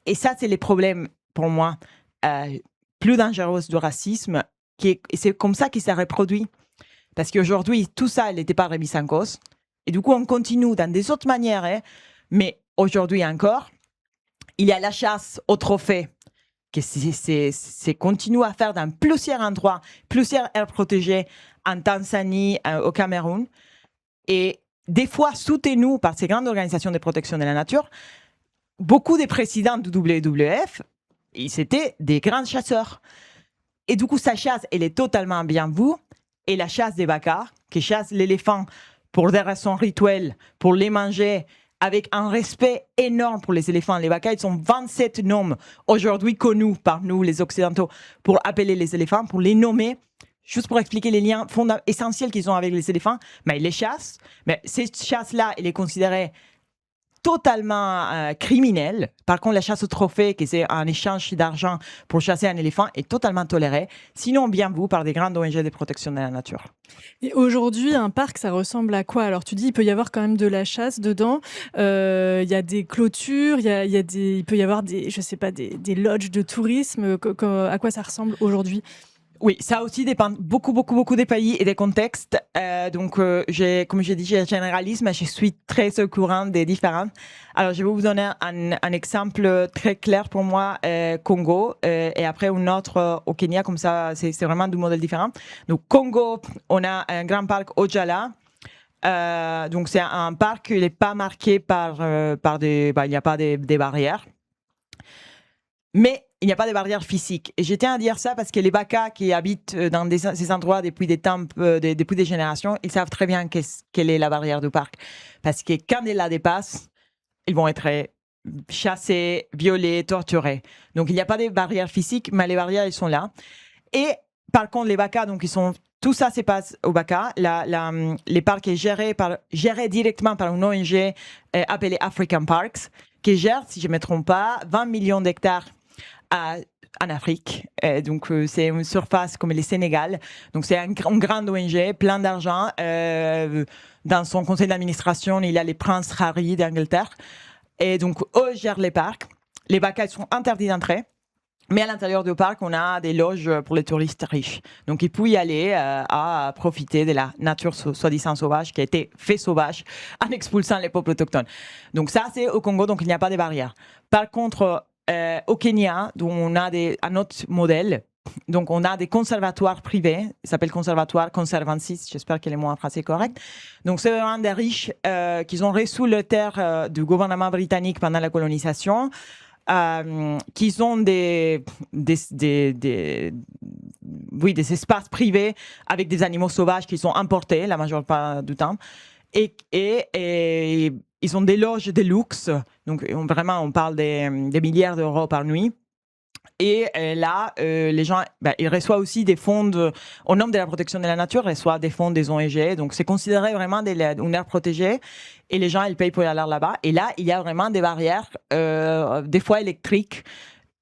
Et ça, c'est les problèmes, pour moi, plus dangereux du racisme. Et c'est comme ça qu'il s'est reproduit. Parce qu'aujourd'hui, tout ça, elle n'était pas remis en cause. Et du coup, on continue dans des autres manières. Mais aujourd'hui encore, il y a la chasse au trophée que c'est continue à faire dans plusieurs endroits, plusieurs aires protégées en Tanzanie, au Cameroun. Et des fois, soutenus par ces grandes organisations de protection de la nature, beaucoup des présidents du WWF, c'était des grands chasseurs. Et du coup, sa chasse, elle est totalement bien vue. Et la chasse des Baka, qui chasse l'éléphant pour des raisons rituelles, pour les manger, avec un respect énorme pour les éléphants. Les Baka, ils sont 27 noms aujourd'hui connus par nous, les Occidentaux, pour appeler les éléphants, pour les nommer, juste pour expliquer les liens essentiels qu'ils ont avec les éléphants. Mais ils les chassent. Mais cette chasse-là, elle est considérée totalement criminelle. Par contre, la chasse au trophée, qui c'est un échange d'argent pour chasser un éléphant, est totalement tolérée, sinon bien vu par des grandes ONG de protection de la nature. Et aujourd'hui, un parc, ça ressemble à quoi? Alors tu dis, il peut y avoir quand même de la chasse dedans. Il y a des clôtures, il peut y avoir je sais pas, des lodges de tourisme. À quoi ça ressemble aujourd'hui? Oui, ça aussi dépend beaucoup des pays et des contextes. Donc, comme j'ai dit, j'ai un généralisme, mais je suis très au courant des différents. Alors, je vais vous donner un exemple très clair pour moi, Congo, et après un autre au Kenya, comme ça, c'est vraiment deux modèles différents. Donc, Congo, on a un grand parc Ojala. Donc, c'est un parc qui n'est pas marqué par il n'y a pas des barrières. Mais il n'y a pas de barrière physique. Et je tiens à dire ça parce que les Baka qui habitent dans ces endroits depuis des temps, depuis des générations, ils savent très bien quelle est la barrière du parc. Parce que quand ils la dépassent, ils vont être chassés, violés, torturés. Donc il n'y a pas de barrière physique, mais les barrières, elles sont là. Et par contre, les Baka, donc tout ça se passe au Baka. Les parcs sont gérés directement par une ONG appelée African Parks, qui gère, si je ne me trompe pas, 20 millions d'hectares en Afrique. Donc, c'est une surface comme le Sénégal. Donc, c'est une grande ONG, plein d'argent. Dans son conseil d'administration, il y a les princes Harry d'Angleterre. Et donc, eux gèrent les parcs. Les Baka sont interdits d'entrer. Mais à l'intérieur du parc, on a des loges pour les touristes riches. Donc, ils peuvent y aller à profiter de la nature soi-disant sauvage qui a été fait sauvage en expulsant les peuples autochtones. Donc, ça, c'est au Congo, donc il n'y a pas de barrière. Par contre, au Kenya, dont on a un autre modèle. Donc, on a des conservatoires privés. Ils s'appellent conservatoires Conservancy. J'espère que le mot en français est correct. Donc, c'est vraiment des riches qui ont reçu les terres du gouvernement britannique pendant la colonisation. Qui ont des espaces privés avec des animaux sauvages qui sont importés la majeure part du temps. Et ils ont des loges de luxe. Donc, vraiment, on parle des milliards d'euros par nuit. Et là, les gens, ils reçoivent aussi des fonds, au nom de la protection de la nature, ils reçoivent des fonds des ONG. Donc, c'est considéré vraiment une aire protégée. Et les gens, ils payent pour y aller là-bas. Et là, il y a vraiment des barrières, des fois électriques.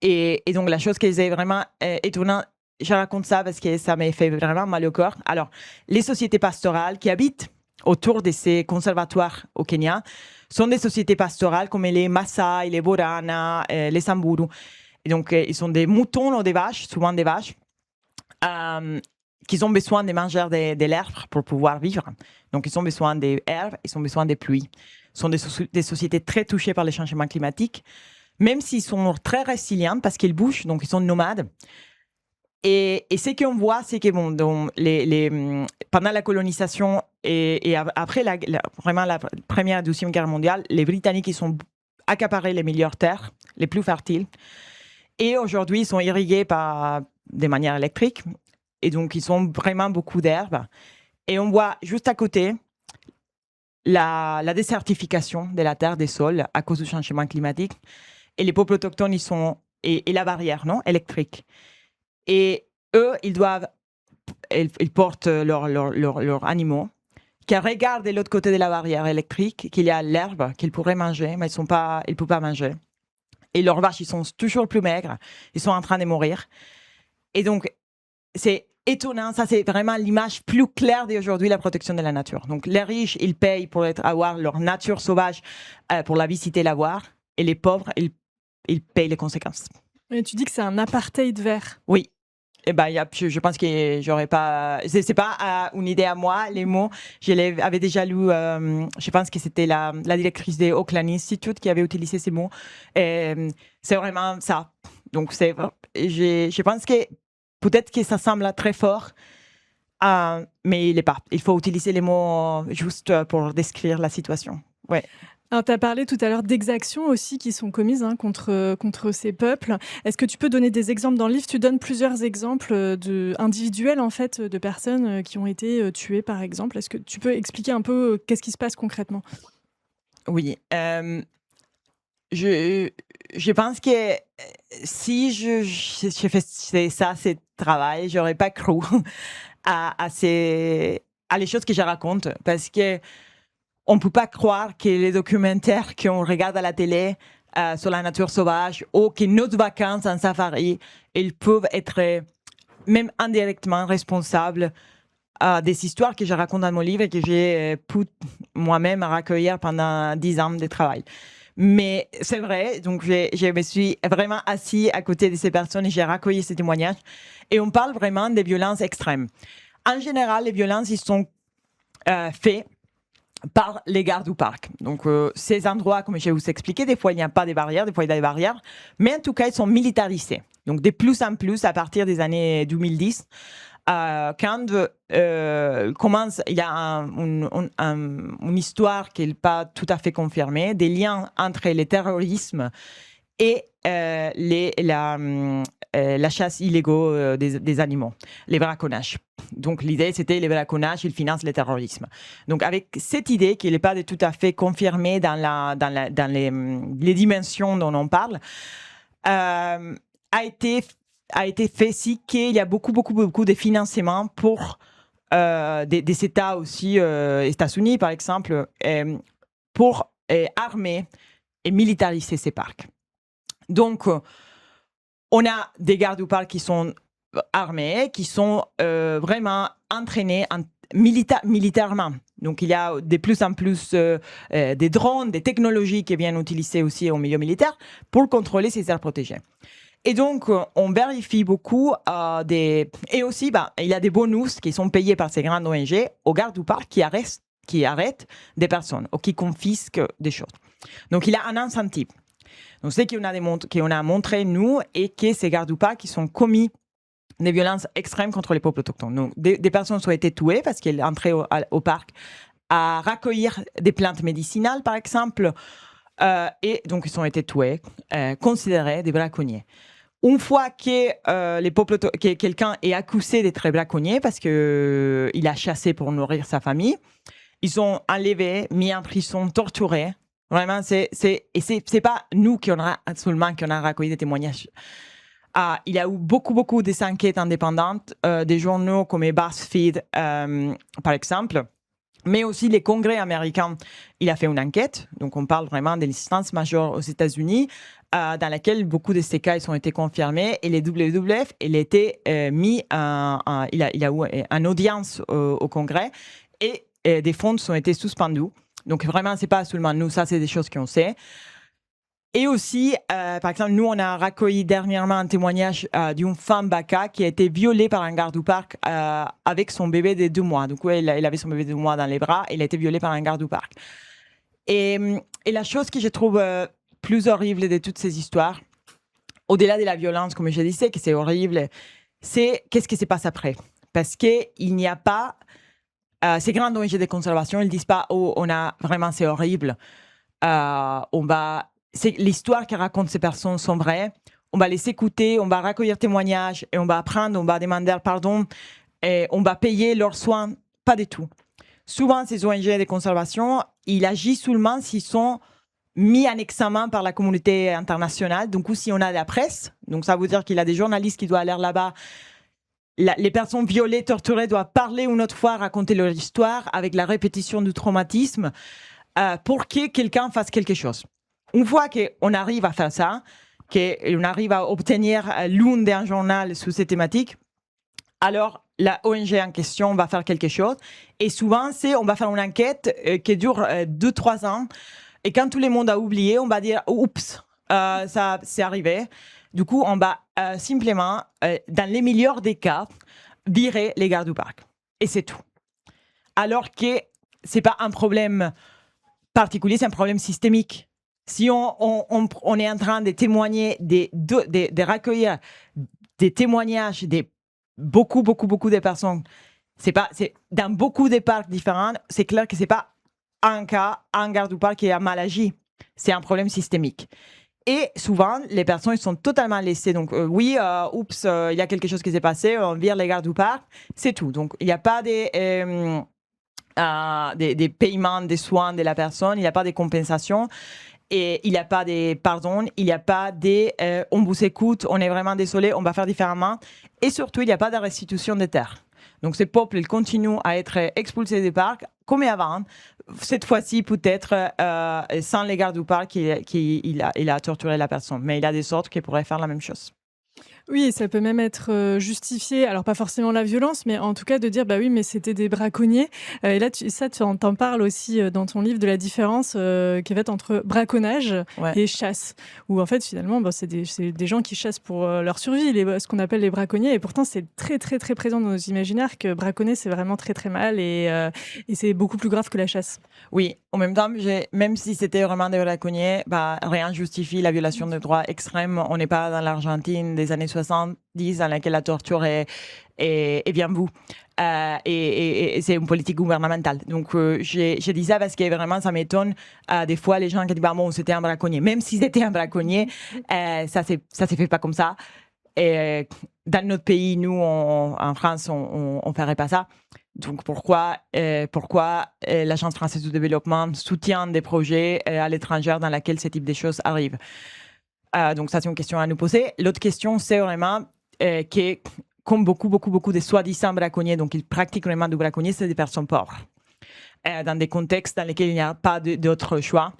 Et donc, la chose qui est vraiment étonnante, je raconte ça parce que ça m'a fait vraiment mal au corps. Alors, les sociétés pastorales qui habitent autour de ces conservatoires au Kenya sont des sociétés pastorales comme les Maasai, les Borana, les Samburu. Et donc, ils sont des moutons ou des vaches, souvent des vaches, qui ont besoin de manger de l'herbe pour pouvoir vivre. Donc, ils ont besoin des herbes, ils ont besoin des pluies. Ce sont des sociétés très touchées par les changements climatiques, même s'ils sont très résilients parce qu'ils bougent, donc ils sont nomades. Et ce qu'on voit, c'est que pendant la colonisation et après vraiment la première et deuxième guerre mondiale, les Britanniques ils ont accaparé les meilleures terres, les plus fertiles. Et aujourd'hui, ils sont irrigués de manière électrique. Et donc, ils ont vraiment beaucoup d'herbes. Et on voit juste à côté la désertification de la terre, des sols, à cause du changement climatique. Et les peuples autochtones, et la barrière électrique. Et eux, ils portent leurs animaux, qui regardent de l'autre côté de la barrière électrique, qu'il y a l'herbe qu'ils pourraient manger, mais ils ne peuvent pas manger. Et leurs vaches, ils sont toujours plus maigres. Ils sont en train de mourir. Et donc, c'est étonnant. Ça, c'est vraiment l'image plus claire d'aujourd'hui, la protection de la nature. Donc, les riches, ils payent pour avoir leur nature sauvage, pour la visiter, la voir. Et les pauvres, ils payent les conséquences. Et tu dis que c'est un apartheid vert. Oui. Eh ben, je pense que j'aurais pas. C'est pas une idée à moi, les mots. Je les avais déjà lu. Je pense que c'était la directrice de Auckland Institute qui avait utilisé ces mots. Et c'est vraiment ça. Donc, je pense que peut-être que ça semble très fort, mais il n'est pas. Il faut utiliser les mots justes pour décrire la situation. Ouais. Alors, tu as parlé tout à l'heure d'exactions aussi qui sont commises contre ces peuples. Est-ce que tu peux donner des exemples dans le livre? Tu donnes plusieurs exemples individuels en fait, de personnes qui ont été tuées par exemple. Est-ce que tu peux expliquer un peu qu'est-ce qui se passe concrètement? Oui. Je pense que si je faisais ça, ce travail, j'aurais pas cru à les choses que je raconte parce que on peut pas croire que les documentaires qu'on regarde à la télé sur la nature sauvage ou que nos vacances en safari, ils peuvent être même indirectement responsables des histoires que je raconte dans mon livre et que j'ai pu moi-même recueillir pendant 10 ans de travail. Mais c'est vrai, donc je me suis vraiment assis à côté de ces personnes et j'ai recueilli ces témoignages. Et on parle vraiment des violences extrêmes. En général, les violences, ils sont faits par les gardes du parc. Donc, ces endroits, comme je vais vous expliquer, des fois, il n'y a pas de barrières, des fois, il y a des barrières. Mais en tout cas, ils sont militarisés. Donc, de plus en plus, à partir des années 2010, quand commence, il y a une histoire qui n'est pas tout à fait confirmée, des liens entre le terrorisme et la chasse illégale des animaux, les braconnages. Donc l'idée, c'était les braconnages, ils financent le terrorisme. Donc avec cette idée qui n'est pas tout à fait confirmée dans les dimensions dont on parle, a été fait si qu'il y a beaucoup de financement pour des États aussi, États-Unis par exemple, pour armer et militariser ces parcs. Donc, on a des gardes du parc qui sont armés, qui sont vraiment entraînés militairement. Donc, il y a de plus en plus des drones, des technologies qui viennent utiliser aussi au milieu militaire pour contrôler ces aires protégées. Et donc, on vérifie beaucoup Et aussi, il y a des bonus qui sont payés par ces grandes ONG aux gardes du parc qui arrêtent des personnes ou qui confisquent des choses. Donc, il y a un incentive. Donc, c'est qu'on a montré, nous, et que ces gardes du parc qui sont commis des violences extrêmes contre les peuples autochtones. Donc, des personnes ont été tuées parce qu'elles entraient au parc à recueillir des plantes médicinales, par exemple, et donc ils ont été tués, considérés des braconniers. Une fois que quelqu'un est accusé d'être braconnier parce qu'il a chassé pour nourrir sa famille, ils ont enlevé, mis en prison, torturé. Vraiment, c'est pas nous qui on a recueilli des témoignages. Il y a eu beaucoup des enquêtes indépendantes, des journaux comme BuzzFeed, par exemple, mais aussi les congrès américains. Il a fait une enquête, donc on parle vraiment de l'instance majeure aux États-Unis, dans laquelle beaucoup de ces cas ont été confirmés, et les WWF, il a été il a eu une audience au congrès, et des fonds ont été suspendus. Donc vraiment, c'est pas seulement nous, ça c'est des choses qu'on sait. Et aussi, par exemple, nous, on a recueilli dernièrement un témoignage d'une femme baka qui a été violée par un garde du parc avec son bébé de 2 mois. Donc, elle avait son bébé de 2 mois dans les bras et elle a été violée par un garde du parc. Et la chose que je trouve plus horrible de toutes ces histoires, au-delà de la violence, comme je disais, que c'est horrible, c'est qu'est-ce qui se passe après. Parce qu'il n'y a pas... ces grandes ONG de conservation, ils ne disent pas « Oh, c'est horrible. L'histoire que racontent ces personnes sont vraies. On va les écouter, on va recueillir témoignages et on va apprendre, on va demander pardon et on va payer leurs soins. » Pas du tout. Souvent, ces ONG de conservation, ils agissent seulement s'ils sont mis en examen par la communauté internationale. Donc, ou si on a la presse, donc ça veut dire qu'il y a des journalistes qui doivent aller là-bas. Les personnes violées, torturées doivent parler une autre fois, raconter leur histoire avec la répétition du traumatisme pour que quelqu'un fasse quelque chose. Une fois qu'on arrive à faire ça, qu'on arrive à obtenir l'une d'un journal sous ces thématiques, alors la ONG en question va faire quelque chose. Et souvent, on va faire une enquête qui dure 2-3 ans. Et quand tout le monde a oublié, on va dire « Oups, ça c'est arrivé ». Du coup, on va simplement, dans les meilleurs des cas, virer les gardes du parc. Et c'est tout. Alors que ce n'est pas un problème particulier, c'est un problème systémique. Si on est en train de témoigner, de recueillir des témoignages de beaucoup de personnes C'est dans beaucoup de parcs différents, c'est clair que c'est pas un cas, un garde du parc qui a mal agi. C'est un problème systémique. Et souvent, les personnes ils sont totalement laissées. Donc, oups, il y a quelque chose qui s'est passé, on vire les gardes du parc, c'est tout. Donc, il n'y a pas des paiements, des soins de la personne, il n'y a pas de compensations. Et il n'y a pas des pardons, il n'y a pas des on vous écoute, on est vraiment désolé, on va faire différemment. Et surtout, il n'y a pas de restitution des terres. Donc, ces peuples, ils continuent à être expulsés des parcs, comme avant. Cette fois-ci, peut-être sans les gardes du parc, il a torturé la personne. Mais il y a des autres qui pourraient faire la même chose. Oui, ça peut même être, justifié, alors pas forcément la violence, mais en tout cas de dire: «Bah oui, mais c'était des braconniers», et là tu en parles aussi, dans ton livre de la différence, qui est faite entre braconnage Ouais. et chasse. Où en fait finalement, bah, c'est des gens qui chassent pour, leur survie, ce qu'on appelle les braconniers, et pourtant c'est très, très, très présent dans nos imaginaires que braconner c'est vraiment très, très mal, et c'est beaucoup plus grave que la chasse. Oui, en même temps, même si c'était vraiment des braconniers, bah, rien justifie la violation de droits extrêmes. On n'est pas dans l'Argentine des années 70 dans laquelle la torture est bien vue. Et c'est une politique gouvernementale. Donc, j'ai dit ça parce que vraiment, ça m'étonne. Des fois, les gens qui disent, bah, bon, c'était un braconnier. Même si c'était un braconnier, ça s'est fait pas comme ça. Et dans notre pays, nous, en France, on ferait pas ça. Donc, pourquoi l'Agence française de développement soutient des projets à l'étranger dans lesquels ce type de choses arrivent? Donc, ça, c'est une question à nous poser. L'autre question, c'est vraiment que, comme beaucoup de soi-disant braconniers, donc ils pratiquent vraiment du braconnier, c'est des personnes pauvres, dans des contextes dans lesquels il n'y a pas d'autre choix.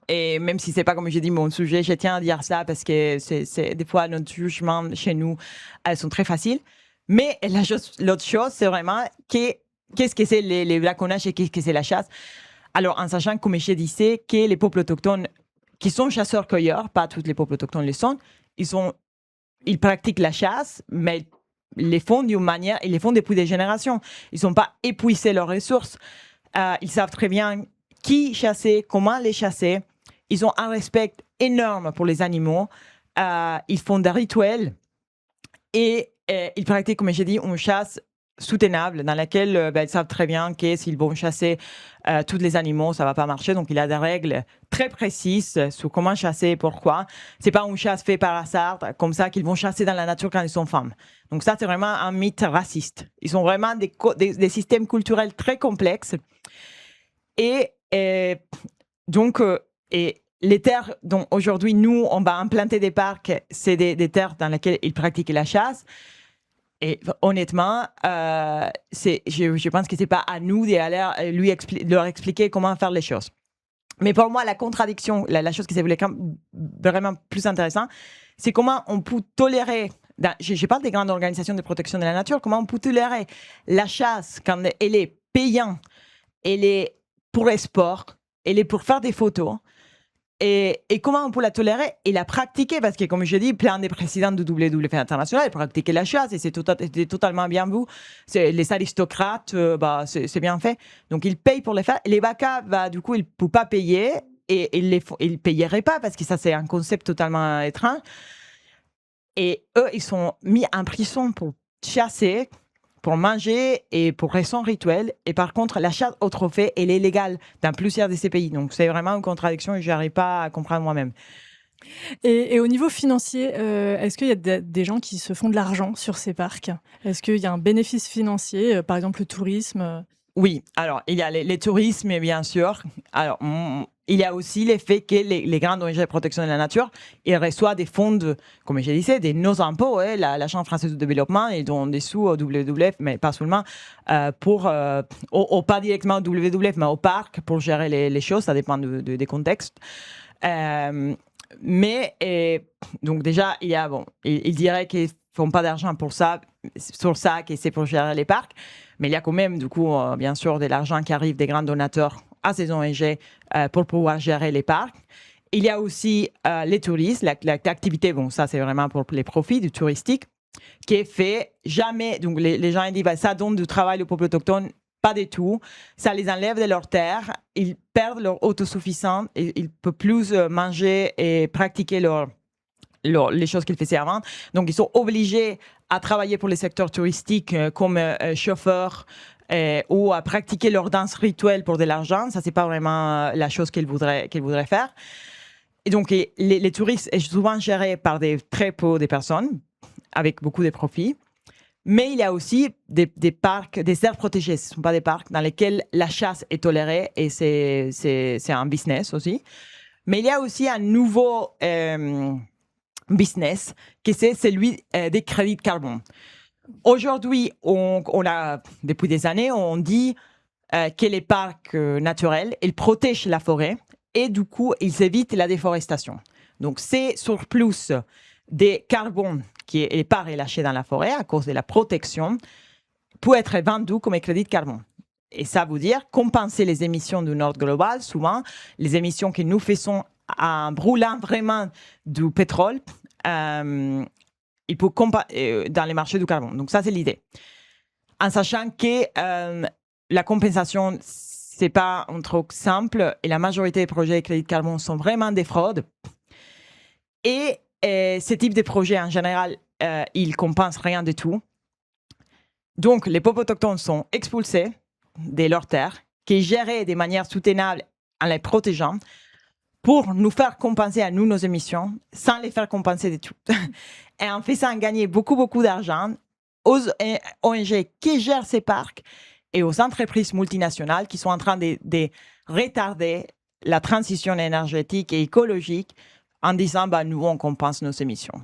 Et même si c'est pas, comme j'ai dit, mon sujet, je tiens à dire ça parce que c'est des fois notre jugement chez nous, elles sont très faciles. Mais l'autre chose, c'est vraiment qu'est-ce que c'est les braconnages et qu'est-ce que c'est la chasse. Alors, en sachant, comme je disais, que les peuples autochtones qui sont chasseurs-cueilleurs, pas tous les peuples autochtones le sont, ils pratiquent la chasse, mais ils les font d'une manière, ils les font depuis des générations. Ils n'ont pas épuisé leurs ressources. Ils savent très bien qui chasser, comment les chasser. Ils ont un respect énorme pour les animaux. Ils font des rituels et ils pratiquent, comme j'ai dit, une chasse soutenable dans laquelle ils savent très bien que s'ils vont chasser tous les animaux, ça va pas marcher. Donc, il y a des règles très précises sur comment chasser et pourquoi. C'est pas une chasse faite par hasard, comme ça, qu'ils vont chasser dans la nature quand ils sont femmes. Donc, ça, c'est vraiment un mythe raciste. Ils ont vraiment des systèmes culturels très complexes. Et donc, les terres dont aujourd'hui, nous, on va implanter des parcs, c'est des terres dans lesquelles ils pratiquent la chasse. Et honnêtement, je pense que c'est pas à nous d'aller leur expliquer comment faire les choses. Mais pour moi, la contradiction, la chose qui s'est vraiment plus intéressante, c'est comment on peut tolérer, je parle des grandes organisations de protection de la nature, comment on peut tolérer la chasse quand elle est payante, elle est pour les sports, elle est pour faire des photos. Et comment on peut la tolérer et la pratiquer? Parce que, comme je dis, plein de présidents de WWF international pratiquaient la chasse et c'était totalement bien vu. Les aristocrates, c'est bien fait. Donc, ils payent pour les faire. Les Baka, du coup, ils ne peuvent pas payer et ils ne payeraient pas parce que ça, c'est un concept totalement étrange. Et eux, ils sont mis en prison pour chasser, pour manger et pour raisons rituelles. Et par contre, la chasse au trophée, elle est légale dans plusieurs de ces pays. Donc, c'est vraiment une contradiction et je n'arrive pas à comprendre moi-même. Et au niveau financier, est-ce qu'il y a des gens qui se font de l'argent sur ces parcs? Est-ce qu'il y a un bénéfice financier, par exemple le tourisme? Oui, alors, il y a les tourismes, bien sûr. Alors, il y a aussi le fait que les grandes ONG de protection de la nature, ils reçoivent des fonds, comme je disais, de nos impôts. L'Agence française de développement, ils donnent des sous au WWF, mais pas seulement, pas directement au WWF, mais au parc pour gérer les choses. Ça dépend des contextes. Donc déjà, ils diraient qu'ils font pas d'argent pour ça, sur ça, que c'est pour gérer les parcs. Mais il y a quand même, du coup, bien sûr, de l'argent qui arrive des grands donateurs à ces ONG pour pouvoir gérer les parcs. Il y a aussi les touristes, l'activité, ça c'est vraiment pour les profits du touristique, qui est fait jamais. Donc les gens ils disent, ça donne du travail aux peuples autochtones. Pas du tout. Ça les enlève de leur terre. Ils perdent leur autosuffisance. Ils ne peuvent plus manger et pratiquer les choses qu'ils faisaient avant. Donc, ils sont obligés à travailler pour les secteurs touristiques comme chauffeurs ou à pratiquer leur danse rituelle pour de l'argent. Ça, c'est pas vraiment la chose qu'ils voudraient faire. Et donc, les touristes sont souvent gérés par des très peu de personnes avec beaucoup de profits. Mais il y a aussi des parcs, des aires protégées. Ce ne sont pas des parcs dans lesquels la chasse est tolérée et c'est un business aussi. Mais il y a aussi un nouveau business qui c'est celui des crédits de carbone. Aujourd'hui, on a, depuis des années, on dit que les parcs naturels, ils protègent la forêt et du coup, ils évitent la déforestation. Donc, ces surplus des carbone qui n'est pas relâché dans la forêt à cause de la protection peut être vendu comme crédit de carbone. Et ça veut dire compenser les émissions du nord global, souvent les émissions que nous faisons en brûlant vraiment du pétrole, il peut dans les marchés du carbone. Donc ça, c'est l'idée. En sachant que la compensation, c'est pas un truc simple et la majorité des projets de crédit de carbone sont vraiment des fraudes. Et ce type de projet, en général, ils ne compensent rien du tout. Donc, les peuples autochtones sont expulsés de leurs terres, qui est gérée de manière soutenable en les protégeant, pour nous faire compenser à nous nos émissions, sans les faire compenser du tout. Et en faisant gagner beaucoup, beaucoup d'argent aux ONG qui gèrent ces parcs et aux entreprises multinationales qui sont en train de retarder la transition énergétique et écologique en disant nous, on compense nos émissions.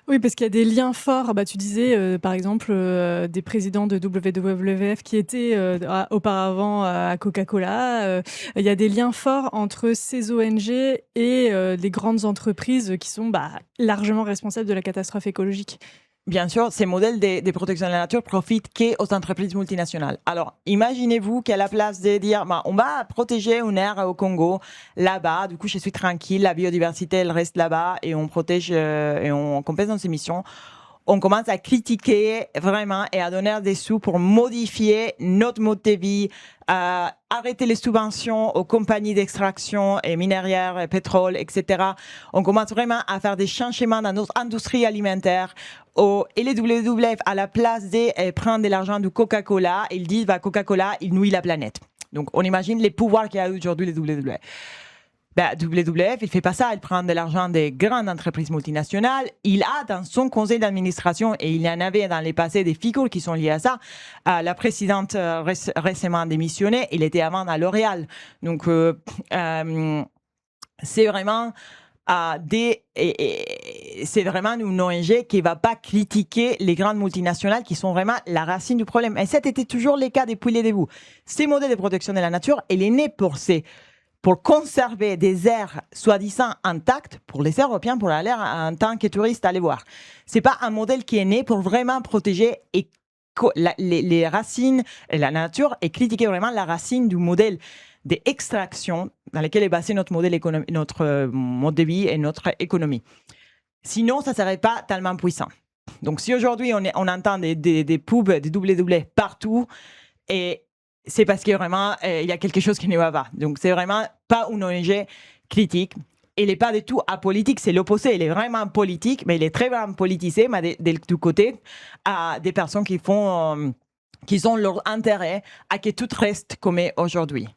Oui, parce qu'il y a des liens forts. Tu disais, par exemple, des présidents de WWF qui étaient auparavant à Coca-Cola. Il y a des liens forts entre ces ONG et les grandes entreprises qui sont largement responsables de la catastrophe écologique. Bien sûr, ces modèles de protection de la nature profitent qu'aux entreprises multinationales. Alors, imaginez-vous qu'à la place de dire on va protéger une aire au Congo, là-bas, du coup, je suis tranquille, la biodiversité, elle reste là-bas et on protège et on compense nos émissions. On commence à critiquer vraiment et à donner des sous pour modifier notre mode de vie, arrêter les subventions aux compagnies d'extraction et minières, pétrole, etc. On commence vraiment à faire des changements dans notre industrie alimentaire. Et les WWF, à la place de prendre de l'argent du Coca-Cola, ils disent Coca-Cola, il nuit la planète. Donc, on imagine les pouvoirs qu'il y a aujourd'hui les WWF. WWF, il ne fait pas ça, il prend de l'argent des grandes entreprises multinationales. Il a dans son conseil d'administration, et il y en avait dans les passés des figures qui sont liées à ça, la présidente récemment démissionnée, il était avant à L'Oréal. Donc, c'est vraiment... c'est vraiment une ONG qui ne va pas critiquer les grandes multinationales qui sont vraiment la racine du problème. Et ça était toujours le cas depuis les débuts. Ces modèles de protection de la nature, il est né pour conserver des aires soi-disant intactes pour les Européens, pour aller en tant que touristes aller voir. C'est pas un modèle qui est né pour vraiment protéger les racines et la nature et critiquer vraiment la racine du modèle d'extraction dans lequel est basé notre mode de vie et notre économie. Sinon, ça ne serait pas tellement puissant. Donc, si aujourd'hui on entend des pubs, des WW partout, et c'est parce que vraiment, il y a quelque chose qui ne va pas. Donc, c'est vraiment pas une ONG critique. Il n'est pas du tout apolitique, c'est l'opposé. Il est vraiment politique, mais il est très vraiment politisé, mais du côté à des personnes qui ont leur intérêt à que tout reste comme est aujourd'hui.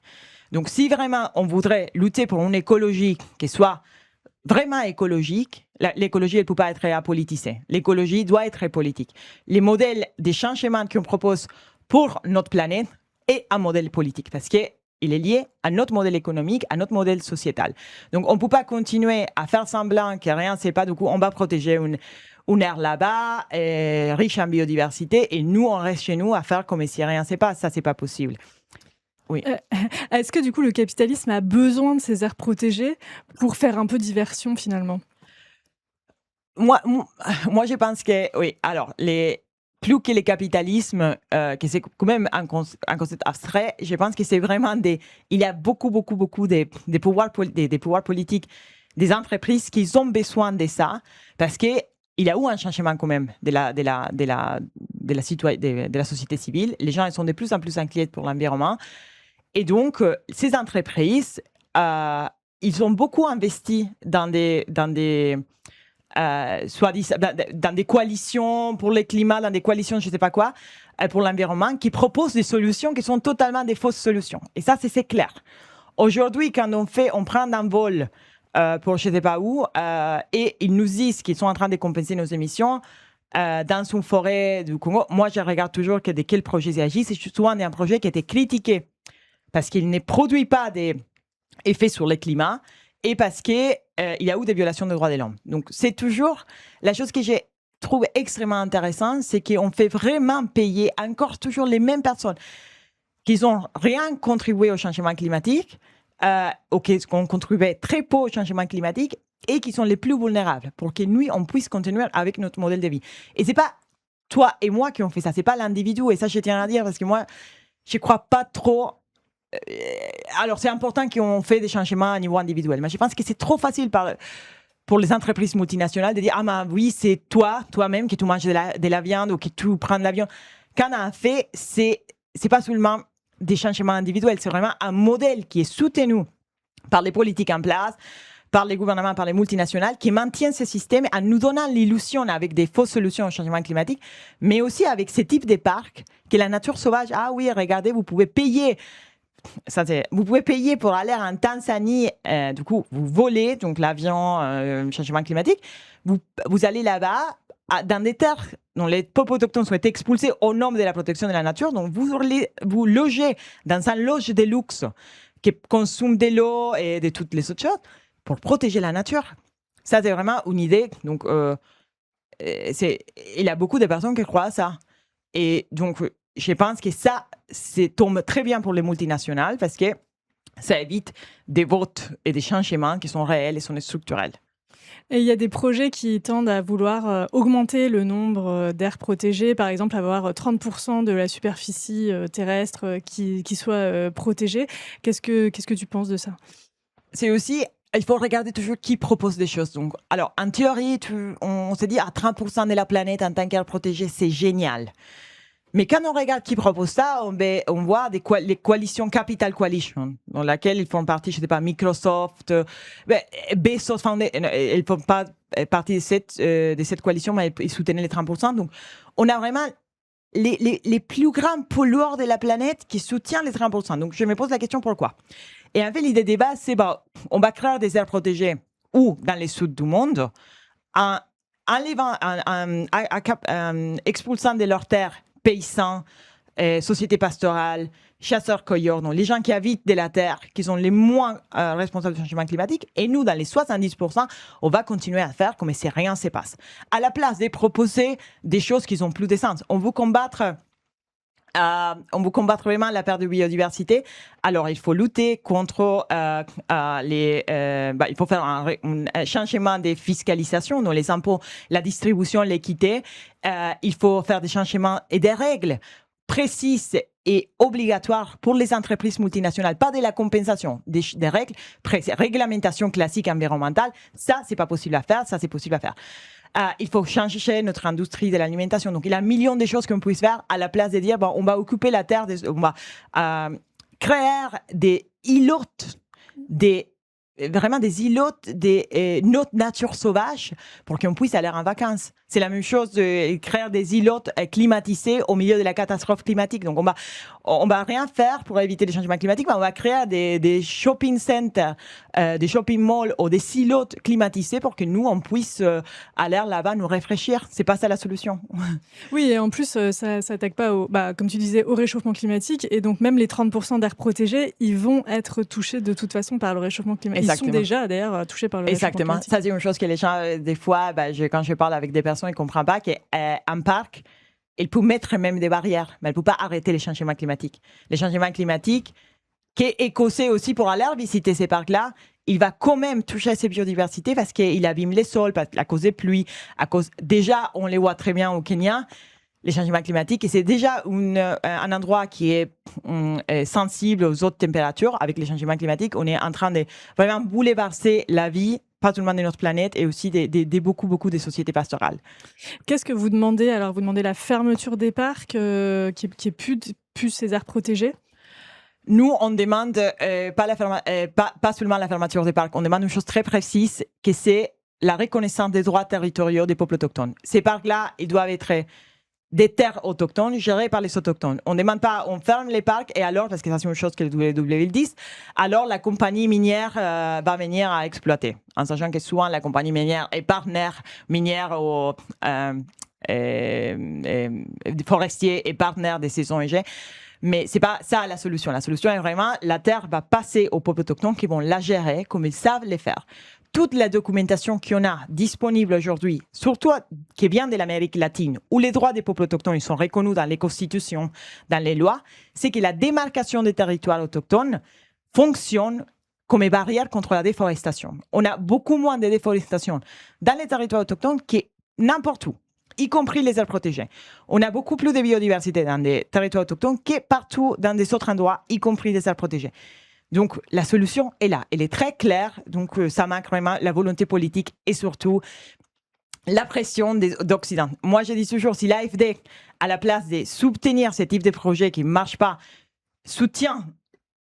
Donc, si vraiment on voudrait lutter pour une écologie qui soit vraiment écologique, l'écologie, elle ne peut pas être apolitisée. L'écologie doit être politique. Les modèles des changements qu'on propose pour notre planète est un modèle politique parce qu'il est lié à notre modèle économique, à notre modèle sociétal. Donc, on ne peut pas continuer à faire semblant que rien ne se passe. Du coup, on va protéger une aire là-bas, riche en biodiversité, et nous, on reste chez nous à faire comme si rien ne se passe. Ça, ce n'est pas possible. Oui. Est-ce que du coup le capitalisme a besoin de ces aires protégées pour faire un peu diversion finalement ? Moi, je pense que oui. Alors, plus que le capitalisme, que c'est quand même un concept abstrait, je pense que c'est vraiment il y a beaucoup des pouvoirs politiques, des entreprises qui ont besoin de ça parce que il y a eu un changement quand même de la société civile. Les gens ils sont de plus en plus inquiets pour l'environnement. Et donc, ces entreprises, ils ont beaucoup investi dans des soit dans des coalitions pour le climat, dans des coalitions, je ne sais pas quoi, pour l'environnement, qui proposent des solutions qui sont totalement des fausses solutions. Et ça, c'est clair. Aujourd'hui, quand on prend un vol pour je ne sais pas où, et ils nous disent qu'ils sont en train de compenser nos émissions dans une forêt du Congo, moi, je regarde toujours de quel projet il s'agit. C'est souvent un projet qui a été critiqué parce qu'il ne produit pas des effets sur le climat et parce qu'il y a eu des violations des droits de l'homme. Donc, c'est toujours la chose que j'ai trouvé extrêmement intéressante, c'est qu'on fait vraiment payer encore toujours les mêmes personnes qui n'ont rien contribué au changement climatique, ou qui ont contribué très peu au changement climatique et qui sont les plus vulnérables pour que nous, on puisse continuer avec notre modèle de vie. Et c'est pas toi et moi qui ont fait ça, c'est pas l'individu. Et ça, je tiens à dire parce que moi, je crois pas trop. Alors, c'est important qu'on fait des changements à niveau individuel, mais je pense que c'est trop facile pour les entreprises multinationales de dire ah mais oui, c'est toi-même que tu manges de la viande ou que tu prends de l'avion. Quand on a fait, c'est pas seulement des changements individuels, c'est vraiment un modèle qui est soutenu par les politiques en place, par les gouvernements, par les multinationales, qui maintiennent ce système en nous donnant l'illusion avec des fausses solutions au changement climatique, mais aussi avec ce type de parcs que la nature sauvage, ah oui, regardez, vous pouvez payer. Vous pouvez payer pour aller en Tanzanie, du coup, vous volez, donc l'avion, changement climatique, vous allez là-bas, dans des terres dont les peuples autochtones sont expulsés au nom de la protection de la nature, donc vous logez dans un loge de luxe qui consomme de l'eau et de toutes les autres choses pour protéger la nature. Ça, c'est vraiment une idée. Donc, il y a beaucoup de personnes qui croient à ça. Et donc, je pense que ça tombe très bien pour les multinationales parce que ça évite des votes et des changements qui sont réels et sont structurels. Et il y a des projets qui tendent à vouloir augmenter le nombre d'aires protégées, par exemple avoir 30% de la superficie terrestre qui soit protégée. Qu'est-ce que tu penses de ça? C'est aussi, il faut regarder toujours qui propose des choses. Donc, alors, en théorie, on se dit à 30% de la planète en tant qu'aire protégée, c'est génial. Mais quand on regarde qui propose ça, on voit les coalitions Capital Coalition, dans laquelle ils font partie, je ne sais pas, Microsoft, Bezos, ils ne font pas partie de cette coalition, mais ils soutenaient les 30%. Donc, on a vraiment les plus grands pollueurs de la planète qui soutiennent les 30%. Donc, je me pose la question pourquoi. Et en fait, l'idée de base, c'est on va créer des aires protégées ou dans les sud du monde, en expulsant de leurs terres paysans, sociétés pastorales, chasseurs-cueilleurs, les gens qui habitent de la terre, qui sont les moins responsables du changement climatique. Et nous, dans les 70%, on va continuer à faire comme si rien ne se passe. À la place de proposer des choses qui ont plus de sens, on veut combattre vraiment la perte de biodiversité. Alors, il faut lutter contre il faut faire un changement des fiscalisations, dans les impôts, la distribution, l'équité. Il faut faire des changements et des règles précises et obligatoires pour les entreprises multinationales, pas de la compensation, des règles précises, réglementation classique environnementale. Ça, c'est pas possible à faire. Ça, c'est possible à faire. Il faut changer notre industrie de l'alimentation. Donc, il y a un million de choses qu'on puisse faire à la place de dire, on va occuper la terre, on va créer des îlots, vraiment des îlots de notre nature sauvage pour qu'on puisse aller en vacances. C'est la même chose de créer des îlots climatisés au milieu de la catastrophe climatique. Donc, on va rien faire pour éviter les changements climatiques, mais on va créer des shopping centers, des shopping malls ou des silos climatisés pour que nous, on puisse aller là-bas nous rafraîchir. C'est pas ça la solution. Oui, et en plus, ça s'attaque pas comme tu disais, au réchauffement climatique. Et donc, même les 30% d'aires protégées, ils vont être touchés de toute façon par le réchauffement climatique. Exactement. Ils sont déjà, d'ailleurs, touchés par le réchauffement climatique. Ça, c'est une chose que les gens, des fois, quand je parle avec des personnes, ils ne comprennent pas qu'un parc, il peut mettre même des barrières, mais il ne peut pas arrêter les changements climatiques. Les changements climatiques, qui est écossais aussi pour aller visiter ces parcs-là, il va quand même toucher ces biodiversités parce qu'il abîme les sols, à cause des pluies, déjà, on les voit très bien au Kenya, les changements climatiques, et c'est déjà un endroit qui est sensible aux hautes températures. Avec les changements climatiques, on est en train de vraiment bouleverser la vie, pas seulement de notre planète, et aussi beaucoup des sociétés pastorales. Qu'est-ce que vous demandez? Alors, vous demandez la fermeture des parcs, qui est plus ces aires protégées? Nous, on demande pas seulement la fermeture des parcs, on demande une chose très précise, que c'est la reconnaissance des droits territoriaux des peuples autochtones. Ces parcs-là, ils doivent être des terres autochtones gérées par les autochtones. On ne demande pas, on ferme les parcs et alors, parce que ça c'est une chose que le WWF dit, alors la compagnie minière va venir à exploiter. En sachant que souvent la compagnie minière est partenaire minière aux forestiers et partenaire des ces ONG. Mais c'est pas ça la solution. La solution est vraiment, la terre va passer aux peuples autochtones qui vont la gérer comme ils savent les faire. Toute la documentation qu'on a disponible aujourd'hui, surtout qui vient de l'Amérique latine, où les droits des peuples autochtones ils sont reconnus dans les constitutions, dans les lois, c'est que la démarcation des territoires autochtones fonctionne comme une barrière contre la déforestation. On a beaucoup moins de déforestation dans les territoires autochtones que n'importe où, y compris les aires protégées. On a beaucoup plus de biodiversité dans des territoires autochtones que partout dans des autres endroits, y compris des aires protégées. Donc, la solution est là. Elle est très claire. Donc, ça manque vraiment la volonté politique et surtout la pression d'Occident. Moi, je dis toujours, si l'AFD, à la place de soutenir ce type de projet qui ne marche pas, soutient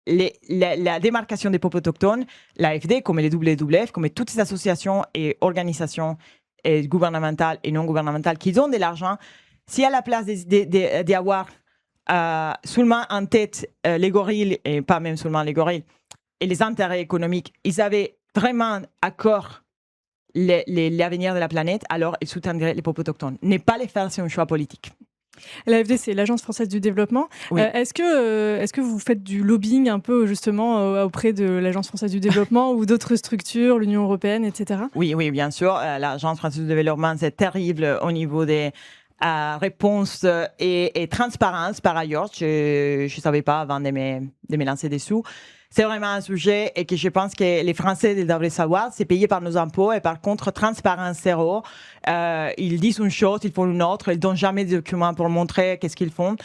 la démarcation des peuples autochtones, l'AFD, comme les WWF, comme toutes ces associations et organisations gouvernementales et non gouvernementales qui donnent de l'argent, si à la place d'avoir seulement en tête les gorilles, et pas même seulement les gorilles, et les intérêts économiques, ils avaient vraiment à cœur l'avenir de la planète, alors ils soutiendraient les peuples autochtones. Ne pas les faire, c'est un choix politique. L'AFD, c'est l'Agence française du développement. Oui. Est-ce que vous faites du lobbying un peu justement auprès de l'Agence française du développement ou d'autres structures, l'Union européenne, etc. Oui, bien sûr. L'Agence française du développement, c'est terrible au niveau des réponses et transparence. Par ailleurs, je ne savais pas avant de me lancer des sous. C'est vraiment un sujet et que je pense que les Français devraient savoir. C'est payé par nos impôts et par contre, transparence zéro. Ils disent une chose, ils font une autre. Ils ne donnent jamais de documents pour montrer qu'est-ce qu'ils font.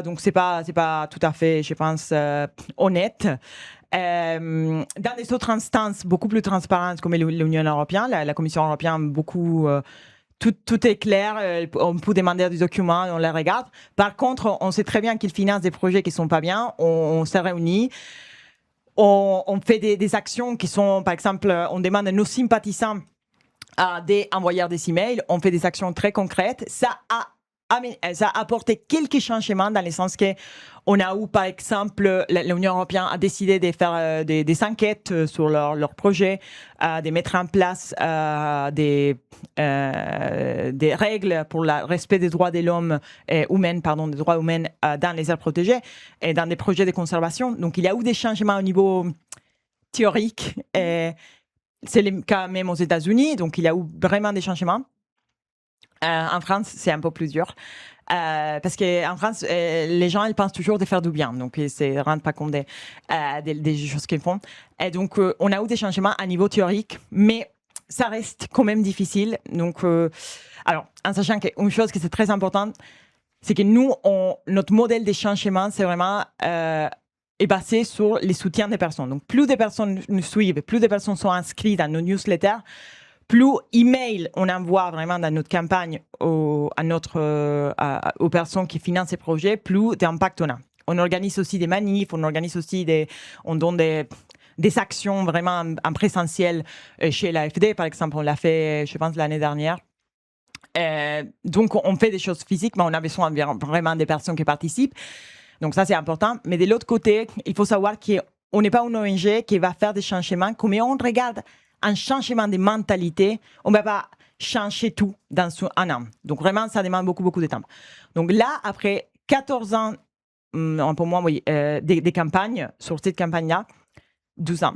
Donc, c'est pas tout à fait, je pense, honnête. Dans les autres instances beaucoup plus transparentes comme l'Union européenne, la Commission européenne, beaucoup... Tout est clair, on peut demander des documents, on les regarde. Par contre, on sait très bien qu'ils financent des projets qui ne sont pas bien, on se réunit, on fait des actions qui sont, par exemple, on demande à nos sympathisants d'envoyer des emails, on fait des actions très concrètes. Ça a apporté quelques changements dans le sens qu'on a eu, par exemple, l'Union européenne a décidé de faire des enquêtes sur leurs projets, de mettre en place des règles pour le respect des droits de l'homme des droits humains dans les aires protégées et dans des projets de conservation. Donc, il y a eu des changements au niveau théorique. C'est le cas même aux États-Unis. Donc, il y a eu vraiment des changements. En France, c'est un peu plus dur. Parce qu'en France, les gens, ils pensent toujours de faire du bien. Donc, ils ne se rendent pas compte des choses qu'ils font. Et donc, on a eu des changements à niveau théorique, mais ça reste quand même difficile. Donc, alors, en sachant qu'une chose qui est très importante, c'est que nous, notre modèle de changement, c'est vraiment est basé sur les soutiens des personnes. Donc, plus de personnes nous suivent, plus de personnes sont inscrites dans nos newsletters, plus email on envoie vraiment dans notre campagne aux personnes qui financent ces projets, plus d'impact on a. On organise aussi des manifs, on donne des actions vraiment en présentiel chez l'AFD, par exemple, on l'a fait, je pense, l'année dernière. Donc, on fait des choses physiques, mais on a besoin vraiment des personnes qui participent. Donc, ça, c'est important. Mais de l'autre côté, il faut savoir qu'on n'est pas une ONG qui va faire des changements. Comme on regarde un changement de mentalité, on ne va pas changer tout dans un an. Donc, vraiment, ça demande beaucoup, beaucoup de temps. Donc là, après 14 ans, un peu moins, oui, des campagnes, sur cette campagne-là, 12 ans,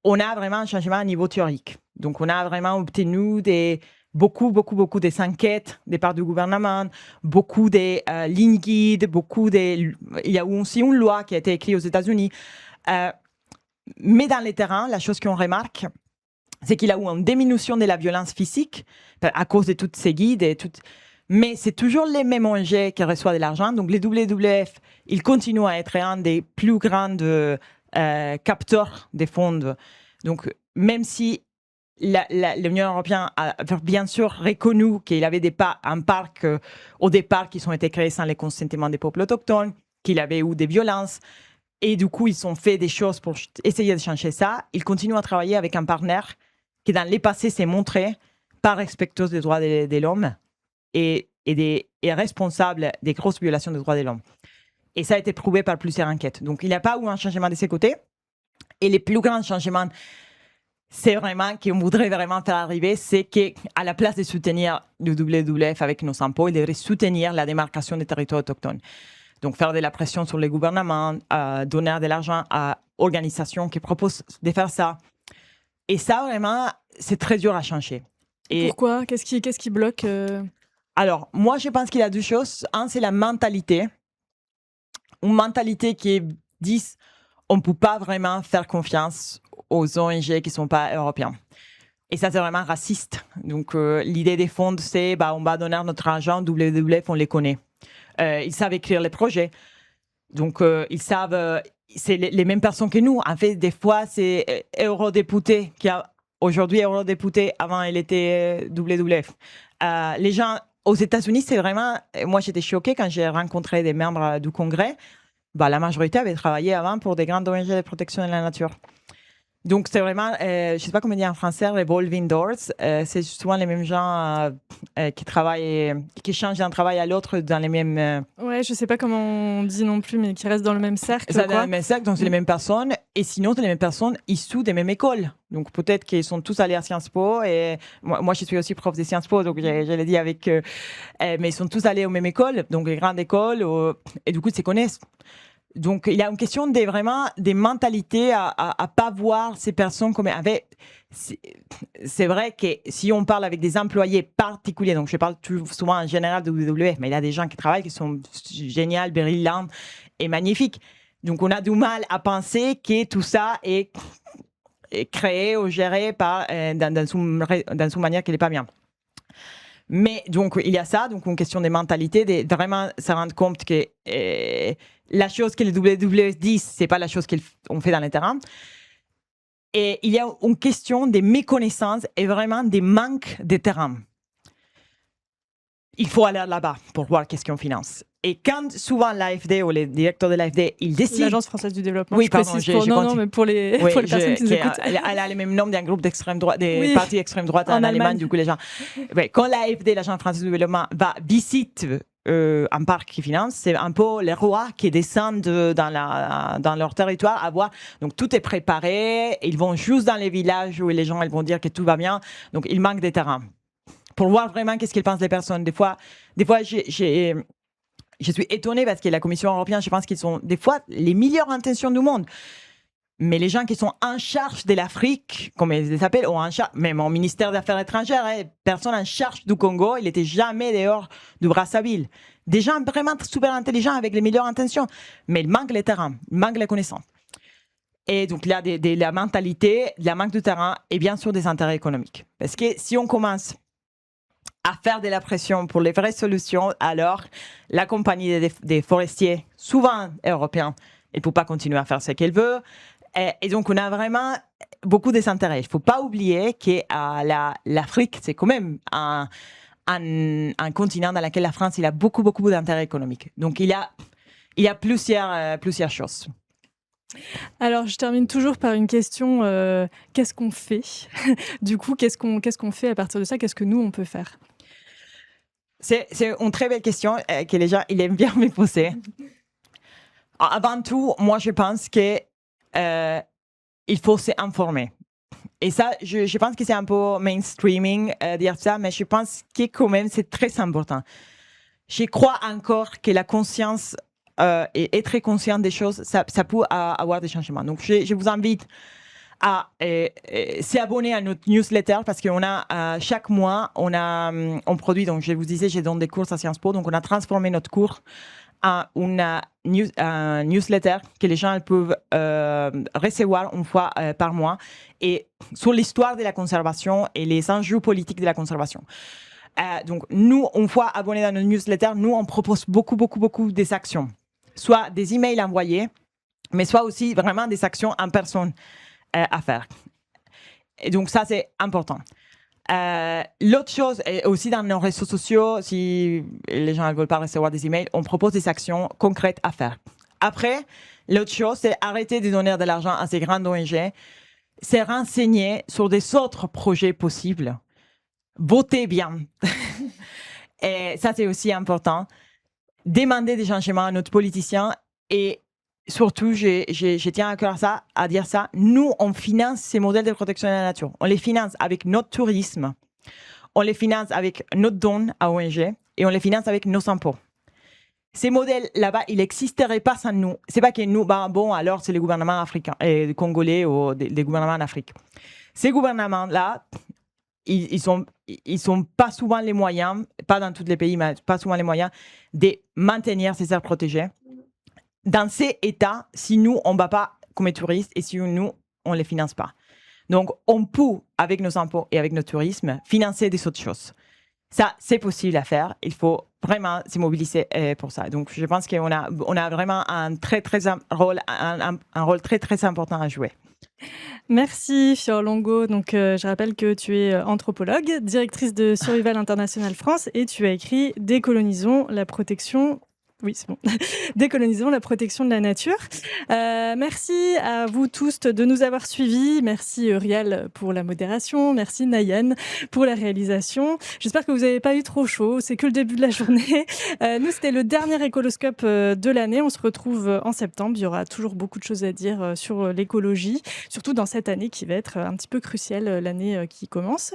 on a vraiment un changement à niveau théorique. Donc, on a vraiment obtenu beaucoup des enquêtes des parts du gouvernement, beaucoup des lignes guides, il y a aussi une loi qui a été écrite aux États-Unis. Mais dans les terrains, la chose qu'on remarque, c'est qu'il y a eu une diminution de la violence physique à cause de toutes ces guides. Mais c'est toujours les mêmes ONG qui reçoivent de l'argent. Donc, les WWF, ils continuent à être un des plus grands capteurs des fonds. Donc, même si l'Union européenne a bien sûr reconnu qu'il y avait un parc au départ qui ont été créés sans le consentement des peuples autochtones, qu'il y avait eu des violences, et du coup, ils ont fait des choses pour essayer de changer ça. Ils continuent à travailler avec un partenaire qui dans les passés s'est montrée pas respectueuse des droits de l'homme et responsable des grosses violations des droits de l'homme. Et ça a été prouvé par plusieurs enquêtes. Donc, il n'y a pas eu un changement de ses côtés. Et les plus grands changements, c'est vraiment qu'on voudrait vraiment faire arriver, c'est qu'à la place de soutenir le WWF avec nos impôts, il devrait soutenir la démarcation des territoires autochtones. Donc, faire de la pression sur les gouvernements, donner de l'argent à organisations qui proposent de faire ça. Et ça, vraiment, c'est très dur à changer. Et pourquoi ? Qu'est-ce qui bloque Alors, moi, je pense qu'il y a deux choses. Un, c'est la mentalité. Une mentalité qui dit on ne peut pas vraiment faire confiance aux ONG qui ne sont pas européens. Et ça, c'est vraiment raciste. Donc, l'idée des fonds, c'est on va donner notre argent, WWF, on les connaît. Ils savent écrire les projets. Donc, ils savent... c'est les mêmes personnes que nous. En fait, des fois, c'est eurodéputé qui a... Aujourd'hui, eurodéputé, avant, il était WWF. Les gens... Aux États-Unis, c'est vraiment... Moi, j'étais choquée quand j'ai rencontré des membres du Congrès. La majorité avait travaillé avant pour des grandes ONG de protection de la nature. Donc, c'est vraiment, je ne sais pas comment dire en français, revolving doors. C'est souvent les mêmes gens qui travaillent, qui changent d'un travail à l'autre dans les mêmes... Ouais, je ne sais pas comment on dit non plus, mais qui restent dans le même cercle. Ça, dans le même cercle, donc c'est les mêmes personnes. Et sinon, c'est les mêmes personnes issues des mêmes écoles. Donc, peut-être qu'ils sont tous allés à Sciences Po. Et moi, je suis aussi prof de Sciences Po, donc je l'ai dit avec... mais ils sont tous allés aux mêmes écoles, donc les grandes écoles. Et du coup, ils se connaissent. Donc, il y a une question vraiment des mentalités à pas voir ces personnes comme... C'est vrai que si on parle avec des employés particuliers, donc je parle souvent en général de WWF, mais il y a des gens qui travaillent qui sont géniaux, brillants et magnifiques. Donc, on a du mal à penser que tout ça est créé ou géré dans une manière qui n'est pas bien. Mais donc, il y a ça, donc une question des mentalités, de vraiment se rendre compte que la chose que les WWF disent, c'est pas la chose qu'on fait dans le terrain. Et il y a une question des méconnaissances et vraiment des manques de terrain. Il faut aller là-bas pour voir qu'est-ce qu'on finance. Et quand souvent l'AFD ou les directeurs de l'AFD, ils décident... L'Agence française du développement, oui, je précise non, mais pour les personnes qui nous écoutent. Elle a le même nom d'un groupe d'extrême droite, des partis extrême droite en Allemagne, du coup les gens... quand l'AFD, l'Agence française du développement, visite un parc qui finance, c'est un peu les rois qui descendent dans leur territoire à voir. Donc tout est préparé, ils vont juste dans les villages où les gens ils vont dire que tout va bien, donc il manque de terrain. Pour voir vraiment qu'est-ce qu'ils pensent les personnes. Des fois je suis étonnée parce que la Commission européenne, je pense qu'ils sont des fois les meilleures intentions du monde. Mais les gens qui sont en charge de l'Afrique, comme ils les appellent, ou en charge, même au ministère des Affaires étrangères, personne en charge du Congo, il n'était jamais dehors du Brazzaville. Des gens vraiment super intelligents avec les meilleures intentions. Mais il manque le terrain, il manque les connaissances. Et donc, il y a la mentalité, la manque de terrain et bien sûr des intérêts économiques. Parce que si on commence à faire de la pression pour les vraies solutions, alors la compagnie des forestiers, souvent européens, elle ne peut pas continuer à faire ce qu'elle veut. Et donc, on a vraiment beaucoup des intérêts. Il ne faut pas oublier que l'Afrique, c'est quand même un continent dans lequel la France il a beaucoup d'intérêts économiques. Donc, il y a plusieurs choses. Alors, je termine toujours par une question. Qu'est-ce qu'on fait ? Du coup, qu'est-ce qu'on fait à partir de ça ? Qu'est-ce que nous, on peut faire ? C'est une très belle question que les gens ils aiment bien me poser. Avant tout, moi, je pense que il faut s'informer. Et ça, je pense que c'est un peu mainstreaming dire ça, mais je pense que quand même, c'est très important. Je crois encore que la conscience et être très conscient des choses, ça peut avoir des changements. Donc, je vous invite à s'abonner à notre newsletter parce qu'on a chaque mois, on produit, donc je vous disais, j'ai donné des cours à Sciences Po, donc on a transformé notre cours en une newsletter que les gens peuvent recevoir une fois par mois et sur l'histoire de la conservation et les enjeux politiques de la conservation. Donc, nous, une fois abonnés dans notre newsletter, nous, on propose beaucoup des actions. Soit des emails envoyés, mais soit aussi vraiment des actions en personne à faire. Et donc, ça, c'est important. L'autre chose, est aussi dans nos réseaux sociaux, si les gens ne veulent pas recevoir des emails, on propose des actions concrètes à faire. Après, l'autre chose, c'est arrêter de donner de l'argent à ces grandes ONG se renseigner sur des autres projets possibles. Voter bien. Et ça, c'est aussi important. Demander des changements à notre politicien et surtout, je tiens à cœur à dire ça, nous, on finance ces modèles de protection de la nature. On les finance avec notre tourisme, on les finance avec notre don à ONG et on les finance avec nos impôts. Ces modèles là-bas, ils n'existeraient pas sans nous. C'est pas que nous, alors c'est les gouvernements africains, congolais ou des gouvernements en Afrique. Ces gouvernements-là, ils sont pas souvent les moyens, pas dans tous les pays, mais pas souvent les moyens de maintenir ces aires protégées. Dans ces états, si nous, on ne va pas comme touristes et si nous, on ne les finance pas. Donc, on peut, avec nos impôts et avec notre tourisme, financer des autres choses. Ça, c'est possible à faire. Il faut vraiment se mobiliser pour ça. Donc, je pense qu'on a vraiment un rôle très, très important à jouer. Merci Fior Longo. Donc, je rappelle que tu es anthropologue, directrice de Survival International France et tu as écrit « Décolonisons la protection ». Oui, c'est bon. Décolonisons la protection de la nature. Merci à vous tous de nous avoir suivis. Merci Uriel pour la modération. Merci Nayan pour la réalisation. J'espère que vous n'avez pas eu trop chaud. C'est que le début de la journée. Nous, c'était le dernier Écoloscope de l'année. On se retrouve en septembre. Il y aura toujours beaucoup de choses à dire sur l'écologie, surtout dans cette année qui va être un petit peu cruciale, l'année qui commence.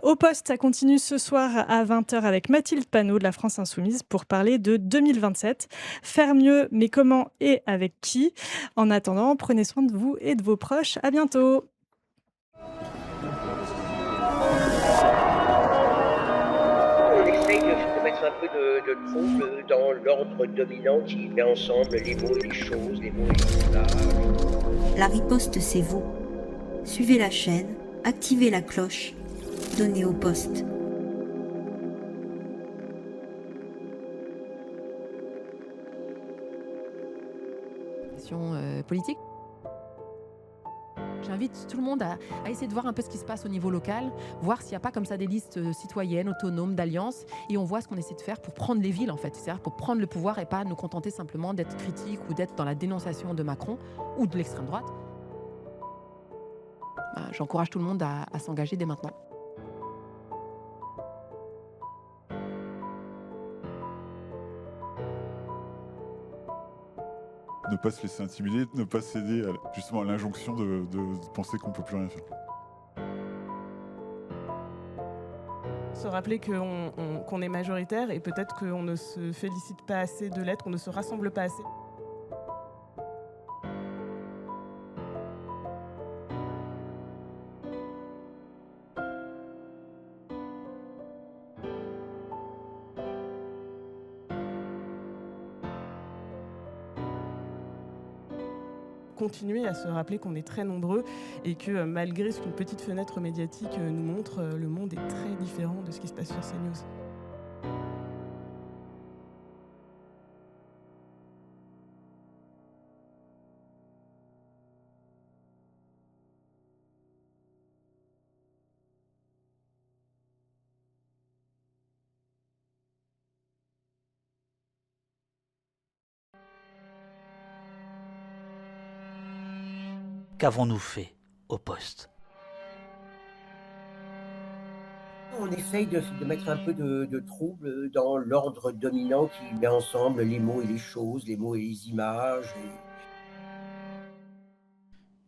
Au poste, ça continue ce soir à 20h avec Mathilde Panot de la France Insoumise pour parler de 2027. Faire mieux, mais comment et avec qui? En attendant, prenez soin de vous et de vos proches. À bientôt. On essaye de mettre un peu de trouble dans l'ordre dominant qui met ensemble les mots et les choses, les mots et les images. La riposte, c'est vous. Suivez la chaîne, activez la cloche, donnez au poste. Politique. J'invite tout le monde à essayer de voir un peu ce qui se passe au niveau local, voir s'il n'y a pas comme ça des listes citoyennes, autonomes, d'alliances, et on voit ce qu'on essaie de faire pour prendre les villes en fait, c'est-à-dire pour prendre le pouvoir et pas nous contenter simplement d'être critique ou d'être dans la dénonciation de Macron ou de l'extrême droite. J'encourage tout le monde à s'engager dès maintenant. Ne pas se laisser intimider, ne pas céder justement à l'injonction de penser qu'on ne peut plus rien faire. Se rappeler qu'on est majoritaire et peut-être qu'on ne se félicite pas assez de l'être, qu'on ne se rassemble pas assez. Continuer à se rappeler qu'on est très nombreux et que malgré ce qu'une petite fenêtre médiatique nous montre, le monde est très différent de ce qui se passe sur CNews. Qu'avons-nous fait au poste? On essaye de mettre un peu de trouble dans l'ordre dominant qui met ensemble les mots et les choses, les mots et les images.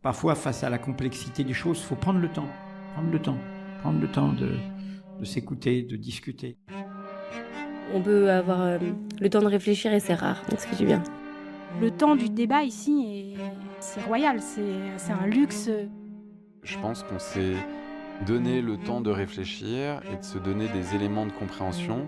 Parfois, face à la complexité des choses, il faut prendre le temps. Prendre le temps de s'écouter, de discuter. On peut avoir le temps de réfléchir et c'est rare, donc ça fait du bien. Le temps du débat ici, c'est royal, c'est un luxe. Je pense qu'on s'est donné le temps de réfléchir et de se donner des éléments de compréhension